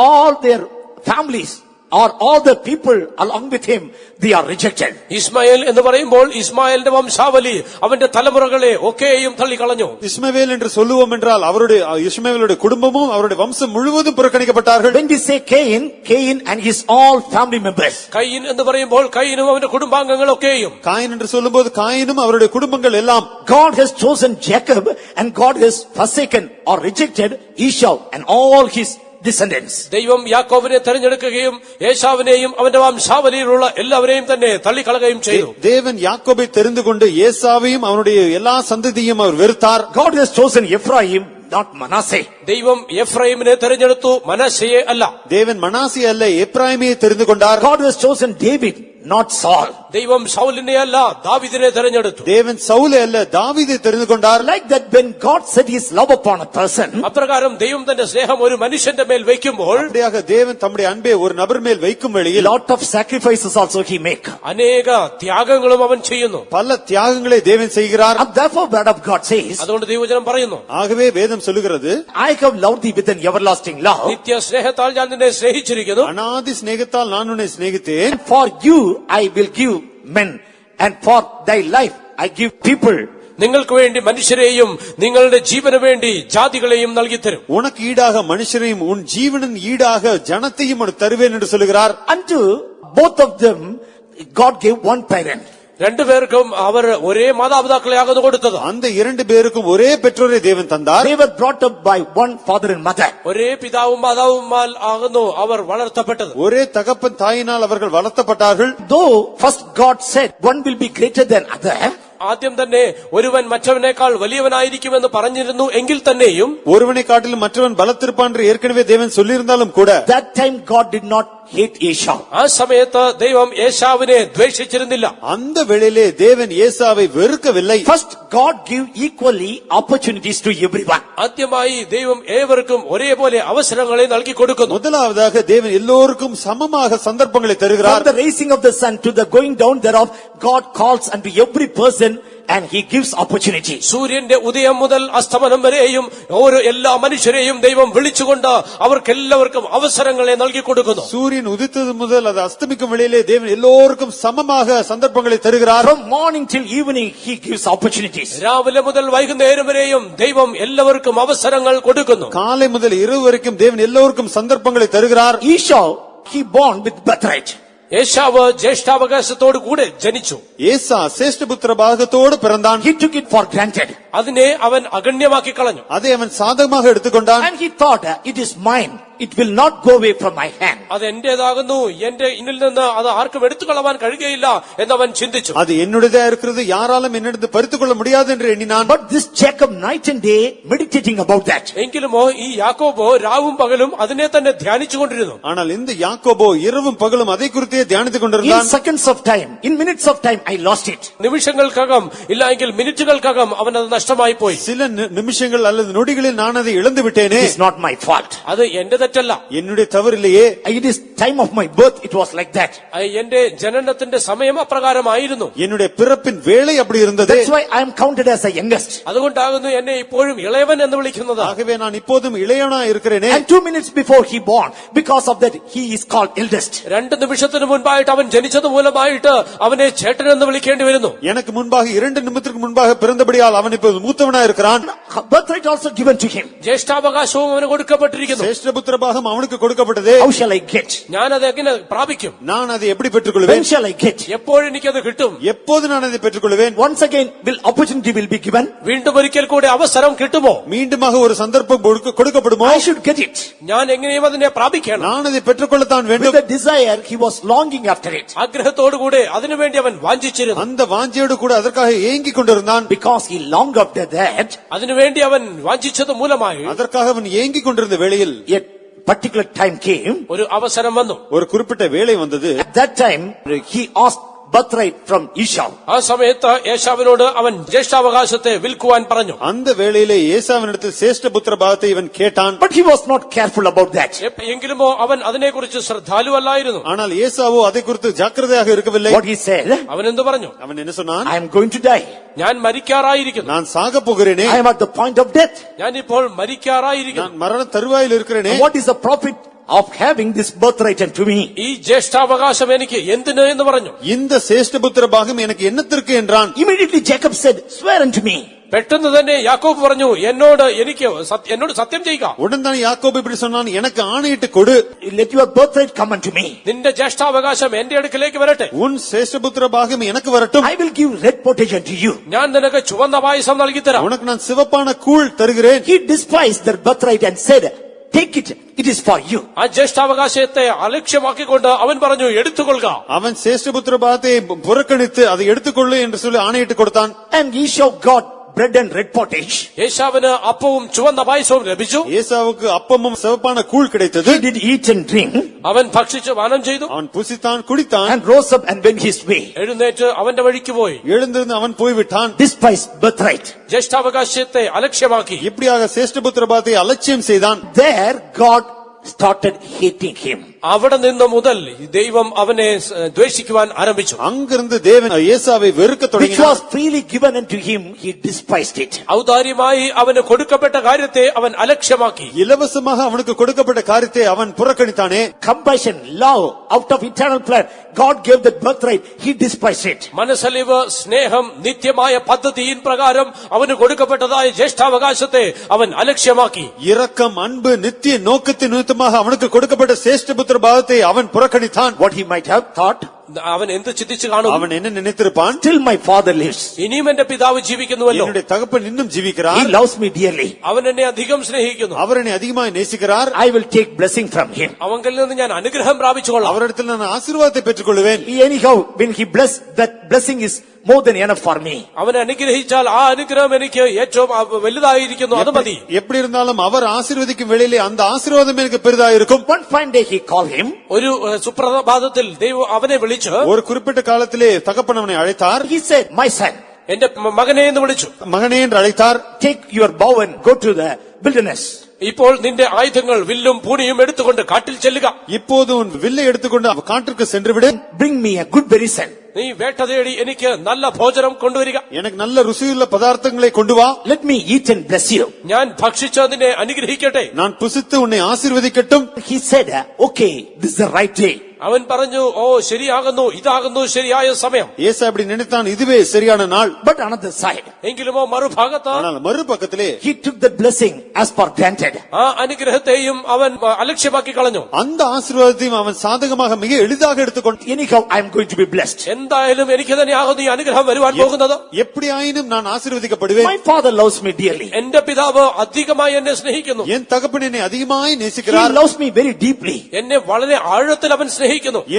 all their families or all the people along with him, they are rejected. Ismail എന്ന് പറയുമ്പോൾ ഇസ്മായേലിന്റെ വംശാവലി അവന്റെ തലമുറകളെ ഒക്കെയും തള്ളിക്കളഞ്ഞു. இஸ்மவேல் என்று சொல்லுவோம் என்றால் அவருடைய இஸ்மவேலுடைய குடும்பமும் அவருடைய வம்சம் முழுவதும் புறக்கணிக்கப்பட்டார்கள். When we say Cain, Cain and his all family members. കയീൻ എന്ന് പറയുമ്പോൾ കയീനും അവന്റെ കുടുംബാംഗങ്ങളൊക്കെയും. காயின் என்று சொல்லும்போது காயினும் அவருடைய குடும்பங்கள் எல்லாம். God has chosen Jacob and God has forsaken or rejected Esau and all his descendants. ദൈവം യാക്കോബിനെ തെരഞ്ഞെടുക്കുകയും യേശാവിനെയും അവന്റെ വംശാവലിയിലുള്ള എല്ലാവരെയും തന്നെ തള്ളിക്കളയുകയും ചെയ്തു. தேவன் யாக்கோபை தெரிந்து கொண்டு ஏசாவையும் அவனுடைய எல்லா சந்ததியும் அவர் வெறுத்தார். God has chosen Ephraim, not Manasseh. ദൈവം എഫ്രൈമിനെ തെരഞ്ഞെടുത്തു, മനശ്ശയെ അല്ല. தேவன் மனாசி அல்ல எப்ராயிமையை தெரிந்து கொண்டார். God has chosen David, not Saul. ദൈവം സൗലിനെ അല്ല ദാവീദിനെ തെരഞ്ഞെടുത്തു. தேவன் சவுலை அல்ல தாவீதை தெரிந்து கொண்டார். Like that, when God set his love upon a person, അപ്രകാരം ദൈവം തന്റെ സ്നേഹം ഒരു മനുഷ്യന്റെ മേൽ വയ്ക്കുമ്പോൾ அப்படியாக தேவன் தம்முடைய அன்பை ஒரு நபர் மேல் வைக்கும் வேளையில் lot of sacrifices also he make. അനേക ത്യാഗങ്ങളും അവൻ ചെയ്യുന്നു. பல தியாகங்களை தேவன் செய்கிறார். And therefore word of God says, അതുകൊണ്ട് ദൈവവചനം പറയുന്നു, ஆகவே வேதம் சொல்லுகிறது, I have loved thee with an everlasting love. നിത്യ സ്നേഹത്താൽ ഞാൻ നിന്നെ സ്നേഹിച്ചിരിക്കുന്നു. அநாதி சிநேகத்தால் நான் உன்னை சிநேகித்தேன். And for you I will give men, and for thy life I give people. നിങ്ങൾക്ക് വേണ്ടി മനുഷ്യരെയും നിങ്ങളുടെ ജീവന് വേണ്ടി ജാതികളെയും നൽകിത്തരും. உனக்கு ஈடாக மனுஷரையும் உன் ஜீவனின் ஈடாக ஜனத்தையும் உனக்கு தருவேன் என்று சொல்லுகிறார். Unto both of them God gave one parent. രണ്ടുപേർക്കും അവർ ഒരേ മാതാപിതാക്കളെ ആകുന്നു കൊടുത്തത്. அந்த இரண்டு பேருக்கும் ஒரே பெற்றோரை தேவன் தந்தார். They were brought up by one father and mother. ഒരേ പിതാവും മാതാവുമാൽ ആകുന്നു അവർ വളർത്തപ്പെട്ടത്. ஒரே தகப்பன் தாயினால் அவர்கள் வளர்த்தப்பட்டார்கள். Though first God said one will be greater than other, ആദ്യം തന്നെ ഒരുവൻ മറ്റവനേക്കാൾ വലിയവനായിരിക്കുമെന്ന് പറഞ്ഞിരുന്നു എങ്കിൽ തന്നെയും ஒருவனை காட்டிலும் மற்றவன் பலத்திருப்பான் என்று ஏற்கனவே தேவன் சொல்லியிருந்தாலும் கூட that time God did not hate Esau. ആ സമയത്ത് ദൈവം ഏശാവിനെ ദ്വേഷിച്ചിരുന്നില്ല. அந்த வேளையிலே தேவன் ஏசாவை வெறுக்கவில்லை. First, God gave equally opportunities to everyone. ആദ്യമായി ദൈവം ഏവർക്കും ഒരേപോലെ അവസരങ്ങളെ നൽകി കൊടുക്കുന്നു. முதலாவதாக தேவன் எல்லோருக்கும் சமமாக சந்தர்ப்பங்களை From தருகிறார். the raising of the sun to the going down thereof, God calls unto every person and he gives opportunity. സൂര്യന്റെ ഉദയം മുതൽ അസ്തമനം വരെയും ഓരോ എല്ലാ മനുഷ്യരെയും ദൈവം വിളിച്ചുകൊണ്ട് അവർക്കെല്ലാവർക്കും അവസരങ്ങളെ നൽകി കൊടുക്കുന്നു. சூரியன் உதித்தது முதல் அது அஸ்தமிக்கும் வேளையிலே தேவன் எல்லோருக்கும் சமமாக சந்தர்ப்பங்களை தருகிறார். From morning till evening, he gives opportunities. രാവിലെ മുതൽ വൈകുന്നേരം വരെയും ദൈവം എല്ലാവർക്കും അവസരങ്ങൾ കൊടുക്കുന്നു. காலை முதல் இரவு வரைக்கும் தேவன் எல்லோருக்கும் சந்தர்ப்பங்களை தருகிறார். Esau, he born with birthright. ഏശാവ് ജ്യേഷ്ഠാവകാശത്തോടു കൂടെ ജനിച്ചു. ஏசா சேஷ்டபுத்திர பாகத்தோடு பிறந்தான். He took it for granted. അതിനെ അവൻ അഗണ്യമാക്കി കളഞ്ഞു. அதை அவன் சாதகமாக எடுத்துக்கொண்டான். And he thought, it is mine. It will not go away from my hand. അത് എന്റേതാകുന്നു, എന്റെ ഇന്നിൽ നിന്ന് അത് ആർക്കും എടുത്തു കളവാൻ കഴിയുകയില്ല എന്നവൻ ചിന്തിച്ചു. அது என்னுடையதா இருக்கிறது, யாராலும் என்னிடத்து பறித்துக் கொள்ள முடியாது என்று எண்ணினான். But this Jacob night and day meditating about that. എങ്കിലുമോ ഈ യാക്കോബോ രാവും പകലും അതിനെ തന്നെ ധ്യാനിച്ചുകൊണ്ടിരുന്നു. ஆனால் இந்த யாக்கோபோ இரவும் பகலும் அதை குறித்தே தியானித்துக் In கொண்டிருந்தான். seconds of time, in minutes of time, I lost it. നിമിഷങ്ങൾക്കകം ഇല്ല എങ്കിൽ മിനിറ്റുകൾക്കകം അവൻ അത് നഷ്ടമായി പോയി. சில நிமிஷங்கள் அல்லது நொடிகளில் நான் அதை இழந்து விட்டேனே. It is not my fault. അത് എന്റെ തെറ്റല്ല. என்னுடைய தவறு இல்லையே. It is time of my birth, it was like that. എന്റെ ജനനത്തിന്റെ സമയം അപ്രകാരമായിരുന്നു. என்னுடைய பிறப்பின் வேளை அப்படி இருந்தது. That's why I am counted as the youngest. അതുകൊണ്ടാകുന്നു എന്നെ ഇപ്പോഴും ഇളയവൻ എന്ന് വിളിക്കുന്നത്. ஆகவே நான் இப்போதும் இளையவனா இருக்கிறேனே. And 2 minutes before he born, because of that, he is called eldest. 2 നിമിഷത്തിന് മുൻപായിട്ട് അവൻ ജനിച്ചത് മൂലമായിട്ട് അവനെ ചേട്ടൻ എന്ന് വിളിക്കേണ്ടി വരുന്നു. எனக்கு முன்பாக 2 நிமிடத்திற்கு முன்பாக பிறந்தபடியால் அவன் இப்போது மூத்தவனா இருக்கிறான். Birthright also given to him. ജ്യേഷ്ഠാവകാശവും അവന് കൊടുക്കപ്പെട്ടിരിക്കുന്നു. சேஷ்டபுத்திர பாகம் அவனுக்கு கொடுக்கப்பட்டது. How shall I get? ഞാനത് എങ്ങനെ പ്രാപിക്കും? நான் அதை எப்படி When பெற்றுக்கொள்வேன்? shall I get? എപ്പോഴെനിക്കത് കിട്ടും? எப்போது நான் அதை பெற்றுக்கொள்வேன்? Once again, will opportunity will be given? വീണ്ടും ഒരിക്കൽ കൂടി അവസരം കിട്ടുമോ? மீண்டுமாக ஒரு சந்தர்ப்பம் கொடுக்கப்படுமோ? I should get it. ഞാൻ എങ്ങനെയും അതിനെ പ്രാപിക്കണം. நான் அதை பெற்றுக்கொள்ளத்தான் With வேண்டும். the desire, he was longing after it. ആഗ്രഹത്തോടുകൂടെ അതിനുവേണ്ടി അവൻ വാഞ്ചിച്ചിരുന്നു. அந்த வாஞ்சியோடு கூட அதற்காக ஏங்கிக் கொண்டிருந்தான். Because he longed after that, അതിനുവേണ്ടി അവൻ വാഞ്ചിച്ചത് മൂലമായി அதற்காக அவன் ஏங்கிக் கொண்டிருந்த வேளையில் a particular time came. ഒരു അവസരം വന്നു. ஒரு குறிப்பிட்ட வேளை வந்தது. At that time, he asked birthright from Esau. ആ സമയത്ത് ഏശാവിനോട് അവൻ ജ്യേഷ്ഠാവകാശത്തെ വിൽക്കുവാൻ പറഞ്ഞു. அந்த வேளையிலே ஏசாவினிடத்தில் சேஷ்டபுத்திர பாகத்தை இவன் கேட்டான். But he was not careful about that. എങ്കിലുമോ അവൻ അതിനെക്കുറിച്ച് ശ്രദ്ധാലുവല്ലായിരുന്നു. ஆனால் ஏசாவோ அதை குறித்து ஜாக்கிரதையாக இருக்கவில்லை. What he said, അവൻ എന്തു പറഞ്ഞു? அவன் என்ன சொன்னான்? I am going to die. ഞാൻ മരിക്കാറായിരിക്കുന്നു. நான் சாக போகிறேனே. I am at the point of death. ഞാൻ ഇപ്പോൾ മരിക്കാറായിരിക്കുന്നു. நான் மரண தருவாயில் இருக்கிறேனே. What is the profit of having this birthright unto me? ഈ ജ്യേഷ്ഠാവകാശം എനിക്ക് എന്തിന് എന്ന് പറഞ്ഞു. இந்த சேஷ்டபுத்திர பாகம் எனக்கு என்னத்திற்கு என்றான். Immediately Jacob said, swear unto me. പെട്ടെന്ന് തന്നെ യാക്കോബ് പറഞ്ഞു, എന്നോട് സത്യം ചെയ്യുക. உடன் தான் யாக்கோபு இப்படி சொன்னான், எனக்கு ஆணையிட்டு கொடு. Let your birthright come unto me. നിന്റെ ജ്യേഷ്ഠാവകാശം എന്റെ അടുക്കലേക്ക് വരട്ടെ. உன் சேஷ்டபுத்திர பாகம் எனக்கு வரட்டும். I will give red pottage unto you. ഞാൻ നിനക്ക് ചുവന്ന പായസം നൽകി തരാം. உனக்கு நான் சிவப்பான கூழ் தருகிறேன். He despised their birthright and said, take it, it is for you. ആ ജ്യേഷ്ഠാവകാശത്തെ അലക്ഷ്യമാക്കിക്കൊണ്ട് അവൻ പറഞ്ഞു, എടുത്തുകൊള്ളുക. அவன் சேஷ்டபுத்திர பாகத்தை புறக்கணித்து அதை எடுத்துக்கொள்ளு என்று சொல்லி ஆணையிட்டு கொடுத்தான். And Esau got bread and red pottage. യേശാവിന് അപ്പവും ചുവന്ന പായസവും ലഭിച്ചു. ஏசாவுக்கு அப்பமும் சிவப்பான கூழ் கிடைத்தது. He did eat and drink അവൻ ഭക്ഷിച്ച് പാനം ചെയ്തു. அவன் புசித்தான், குடித்தான். and rose up and went his way. എഴുന്നേറ്റ് അവന്റെ വഴിക്ക് പോയി. எழுந்திருந்து அவன் போய்விட்டான். Despised birthright. ജ്യേഷ്ഠാവകാശത്തെ അലക്ഷ്യമാക്കി. இப்படியாக சேஷ்டபுத்திர பாகத்தை அலட்சியம் செய்தான். There God started hating him. അവിടെ നിന്ന് മുതൽ ദൈവം അവനെ ദ്വേഷിക്കുവാൻ ആരംഭിച്ചു. அங்கிருந்து தேவன் ஏசாவை வெறுக்க Which தொடங்கினார். was freely given unto him, he despised it. ഔദാര്യമായി അവന് കൊടുക്കപ്പെട്ട കാര്യത്തെ അവൻ അലക്ഷ്യമാക്കി. இலவசமாக அவனுக்கு கொடுக்கப்பட்ட காரியத்தை அவன் புறக்கணித்தானே. Compassion, love, out of eternal plan, God gave that birthright, he despised it. മനസ്സലിവ്, സ്നേഹം, നിത്യമായ പദ്ധതിയിൻ പ്രകാരം അവന് കൊടുക്കപ്പെട്ടതായ ജ്യേഷ്ഠാവകാശത്തെ അവൻ അലക്ഷ്യമാക്കി. இரக்கம், அன்பு, நித்திய நோக்கத்தின் நிமித்தமாக அவனுக்கு கொடுக்கப்பட்ட சேஷ்டபுத்திர பாகத்தை அவன் புறக்கணித்தான். What he might have thought, അവൻ എന്ത് ചിന്തിച്ചു കാണും? அவன் என்ன நினைத்திருப்பான்? Still my father lives. ഇനിയും എന്റെ പിതാവ് ജീവിക്കുന്നുവല്ലോ. என்னுடைய தகப்பன் இன்னும் He ஜீவிக்கிறார், loves me dearly. അവൻ എന്നെ അധികം സ്നേഹിക്കുന്നു. அவர் என்னை அதிகமாய் நேசிக்கிறார், I will take blessing from him. അവങ്കിൽ നിന്ന് ഞാൻ അനുഗ്രഹം പ്രാപിച്ചുകൊള്ളാം. அவரிடத்தில் நான் ஆசீர்வாதத்தை பெற்றுக்கொள்வேன். Anyhow, when he bless, that blessing is more than enough for me. അവനെ അനുഗ്രഹിച്ചാൽ ആ അനുഗ്രഹം എനിക്ക് ഏറ്റവും വലുതായിരിക്കുന്നു, അത് മതി. எப்படி இருந்தாலும் அவர் ஆசீர்வதிக்கும் வேளையிலே அந்த ஆசீர்வாதம் எனக்கு பெரிதா இருக்கும். One fine day he called him. ഒരു സുപ്രഭാതത്തിൽ ദൈവം അവനെ വിളിച്ചു. ஒரு குறிப்பிட்ட காலத்திலே தகப்பன் அவனை அழைத்தார். He said, my son, എന്റെ മകനെ എന്ന് വിളിച്ചു. மகனே என்று அழைத்தார். take your bow and go to the wilderness. ഇപ്പോൾ നിന്റെ ആയുധങ്ങൾ വില്ലും പൂണിയും എടുത്തുകൊണ്ട് കാട്ടിൽ ചെല്ലുക. இப்போது உன் வில்லை எடுத்துக்கொண்டு காட்டிற்கு சென்று விடு. Bring me a good venison. നീ വേട്ട തേടി എനിക്ക് നല്ല ഭോജനം കൊണ്ടുവരിക. எனக்கு நல்ல ருசியுள்ள பதார்த்தங்களை கொண்டு வா. Let me eat and bless you. ഞാൻ ഭക്ഷിച്ച് നിന്നെ അനുഗ്രഹിക്കട്ടെ. நான் புசித்து உன்னை ஆசீர்வதிக்கட்டும். He said, okay, this is the right day. അവൻ പറഞ്ഞു, ഓ ശരിയാകുന്നു, ഇതാകുന്നു ശരിയായ സമയം. ஏசா அப்படி நினைத்தான், இதுவே சரியான நாள். But another side, എങ്കിലുമോ മറുഭാഗത്ത് ஆனால் மறுபக்கத்திலே he took the blessing as per granted. ആ അനുഗ്രഹത്തെയും അവൻ അലക്ഷ്യമാക്കി കളഞ്ഞു. அந்த ஆசீர்வாதத்தையும் அவன் சாதகமாக மிக எளிதாக எடுத்துக்கொண்டு, Anyhow, I am going to be blessed. എന്തായാലും എനിക്ക് തന്നെയാകുന്നു ഈ അനുഗ്രഹം വരുവാൻ പോകുന്നത്. எப்படியாயினும் நான் ஆசீர்வதிக்கப்படுவேன். My father loves me dearly. എന്റെ പിതാവ് അധികമായി എന്നെ സ്നേഹിക്കുന്നു. என் தகப்பன் என்னை அதிகமாய் He நேசிக்கிறார். loves me very deeply. എന്നെ വളരെ ആഴത്തിൽ അവൻ സ്നേഹിക്കുന്നു.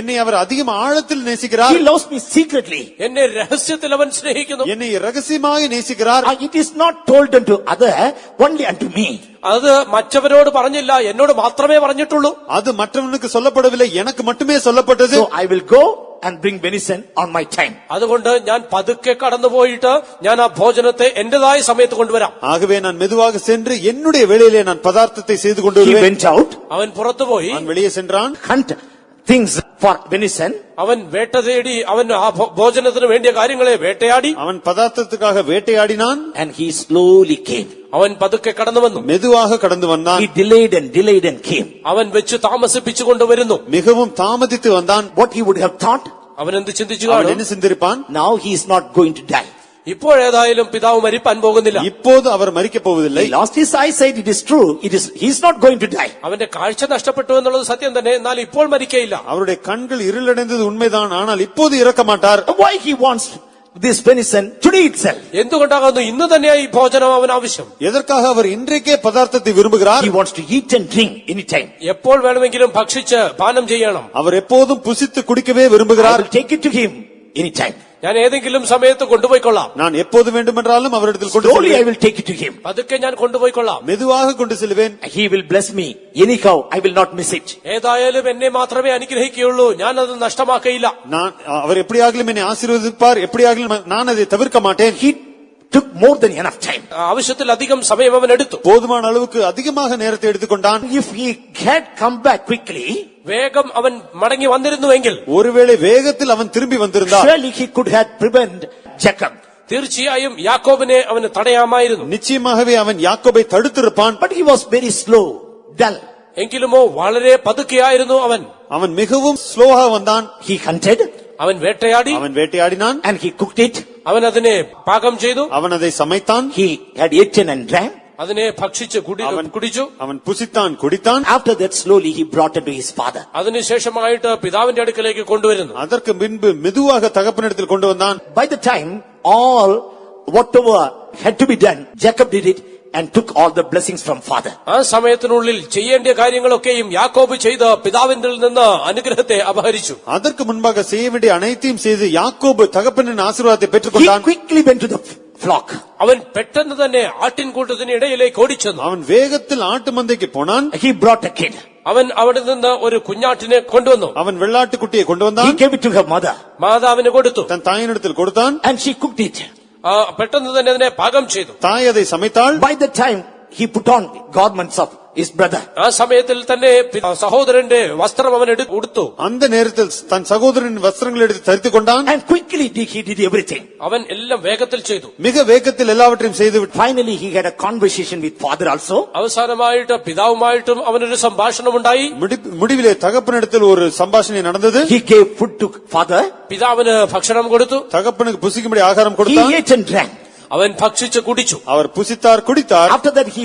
என்னை அவர் அதிகம் ஆழத்தில் நேசிக்கிறார். He loves me secretly. എന്നെ രഹസ്യത്തിൽ അവൻ സ്നേഹിക്കുന്നു. என்னை ரகசியமாக நேசிக்கிறார். It is not told unto other, only unto me. അത് മറ്റവരോട് പറഞ്ഞില്ല, എന്നോട് മാത്രമേ പറഞ്ഞിട്ടുള്ളൂ. அது மற்றவனுக்கு சொல்லப்படவில்லை, எனக்கு மட்டுமே சொல்லப்பட்டது. So I will go and bring venison on my time. അതുകൊണ്ട് ഞാൻ പതുക്കെ കടന്നുപോയിട്ട് ഞാൻ ആ ഭോജനത്തെ എന്റേതായ സമയത്ത് കൊണ്ടുവരാം. ஆகவே நான் மெதுவாக சென்று என்னுடைய வேளையிலே நான் பதார்த்தத்தை செய்து கொண்டு He வருவேன். went out, അവൻ പുറത്തുപോയി, அவன் வெளியே சென்றான். hunt things for venison. അവൻ വേട്ട തേടി, അവൻ ആ ഭോജനത്തിന് വേണ്ടിയ കാര്യങ്ങളെ വേട്ടയാടി. அவன் பதார்த்தத்துக்காக வேட்டையாடினான். And he slowly came. അവൻ പതുക്കെ കടന്നു വന്നു. மெதுவாக கடந்து வந்தான். He delayed and came. അവൻ വെച്ച് താമസിപ്പിച്ചു കൊണ്ടുവരുന്നു. மிகவும் தாமதித்து வந்தான். What he would have thought, അവൻ എന്ത് ചിന്തിച്ചു அவன் കാണും? என்ன சிந்திருப்பான்? now he is not going to die. ഇപ്പോഴേതായാലും പിതാവ് മരിപ്പാൻ പോകുന്നില്ല. இப்போது அவர் மரிக்கப் போவதில்லை. He lost his eyesight, it is true. He is not going to die. അവന്റെ കാഴ്ച നഷ്ടപ്പെട്ടു എന്നുള്ളത് സത്യം തന്നെ, എന്നാൽ ഇപ്പോൾ മരിക്കയില്ല. அவருடைய கண்கள் இருளடைந்தது உண்மைதான், ஆனால் இப்போது இறக்க மாட்டார். Why he wants this venison today itself? എന്തുകൊണ്ടാകുന്നു ഇന്ന് തന്നെ ഈ ഭോജനം അവൻ ആവശ്യം? எதற்காக அவர் இன்றைக்கே பதார்த்தத்தை விரும்புகிறார்? He wants to eat and drink anytime. എപ്പോൾ വേണമെങ്കിലും ഭക്ഷിച്ച് പാനം ചെയ്യണം. அவர் எப்போதும் புசித்து குடிக்கவே I விரும்புகிறார். will take it to him anytime. ഞാൻ ഏതെങ്കിലും സമയത്ത് കൊണ്ടുപോയിക്കൊള്ളാം. நான் எப்போது வேண்டுமென்றாலும் அவரிடத்தில் கொண்டு Slowly I செல்வேன். will take it to him. പതുക്കെ ഞാൻ കൊണ്ടുപോയിക്കൊള്ളാം. மெதுவாக கொண்டு செல்வேன். He will bless me. Anyhow, I will not miss it. ഏതായാലും എന്നെ മാത്രമേ അനുഗ്രഹിക്കുകയുള്ളൂ, ഞാൻ അത് നഷ്ടമാക്കയില്ല. நான் அவர் எப்படியாகிலும் என்னை ஆசீர்வதிப்பார், எப்படியாகிலும் நான் அதை தவிர்க்க மாட்டேன். He took more than enough time. ആവശ്യത്തിലധികം സമയം അവൻ എടുത്തു. போதுமான அளவுக்கு அதிகமாக நேரத்தை எடுத்துக்கொண்டான். If he had come back quickly, വേഗം അവൻ മടങ്ങി വന്നിരുന്നുവെങ്കിൽ ஒருவேளை வேகத்தில் அவன் திரும்பி வந்திருந்தார், surely he could have prevented Jacob. തീർച്ചയായും യാക്കോബിനെ അവന് തടയാമായിരുന്നു. நிச்சயமாகவே அவன் யாக்கோபை தடுத்திருப்பான். But he was very slow, dull. എങ്കിലുമോ വളരെ പതുക്കെയായിരുന്നു അവൻ. அவன் மிகவும் ஸ்லோவா வந்தான். He hunted അവൻ വേട്ടയാടി, அவன் வேட்டையாடினான். and he cooked it. അവൻ അതിനെ പാകം ചെയ്തു, அவன் அதை சமைத்தான். He had eaten and drank. അതിനെ ഭക്ഷിച്ച് കുടിച്ചു. அவன் புசித்தான், குடித்தான். After that, slowly he brought it to his father. അതിനുശേഷമായിട്ട് പിതാവിന്റെ അടുക്കലേക്ക് കൊണ്ടുവരുന്നു. அதற்கு பின்பு மெதுவாக தகப்பனிடத்தில் கொண்டு வந்தான். By the time all whatever had to be done, Jacob did it and took all the blessings from father. ആ സമയത്തിനുള്ളിൽ ചെയ്യേണ്ട കാര്യങ്ങളൊക്കെയും യാക്കോബ് ചെയ്ത് പിതാവിന്റെ നിന്ന് അനുഗ്രഹത്തെ അപഹരിച്ചു. அதற்கு முன்பாக செய்ய வேண்டிய அனைத்தையும் செய்து யாக்கோபு தகப்பனின் ஆசீர்வாதத்தை He பெற்றுக்கொண்டான். quickly went to the flock. അവൻ പെട്ടെന്ന് തന്നെ ആട്ടിൻകൂട്ടത്തിന് ഇടയിലേക്ക് ഓടിച്ചെന്നു. அவன் வேகத்தில் ஆட்டு மந்தைக்கு போனான். He brought a kid. അവൻ അവിടെ നിന്ന് ഒരു കുഞ്ഞാട്ടിനെ കൊണ്ടുവന്നു. அவன் வெள்ளாட்டுக்குட்டியை கொண்டு He வந்தான். gave it to her mother, മാതാവിന് കൊടുത്തു. தன் தாயினிடத்தில் கொடுத்தான். and she cooked it. പെട്ടെന്ന് തന്നെ അതിനെ പാകം ചെയ്തു. தாய் அதை சமைத்தாள். By the time he put on garments of his brother, ആ സമയത്തിൽ തന്നെ സഹോദരന്റെ വസ്ത്രം അവൻ ഉടുത്തു. அந்த நேரத்தில் தன் சகோதரன் வஸ்திரங்களை எடுத்து தரித்துக் கொண்டான். and quickly he did everything. അവൻ എല്ലാം വേഗത്തിൽ ചെയ്തു. மிக வேகத்தில் எல்லாவற்றையும் செய்துவிட்டு Finally, he had a conversation with father also. അവസാനമായിട്ട് പിതാവുമായിട്ടും അവനൊരു സംഭാഷണമുണ്ടായി. முடிவிலே தகப்பனிடத்தில் ஒரு சம்பாஷணை நடந்தது. He gave food to father. പിതാവിന് ഭക്ഷണം കൊടുത്തു. தகப்பனுக்கு புசிக்கும்படி ஆகாரம் He கொடுத்தான். ate and drank. അവൻ ഭക്ഷിച്ച് കുടിച്ചു. அவர் புசித்தார், குடித்தார். After that, he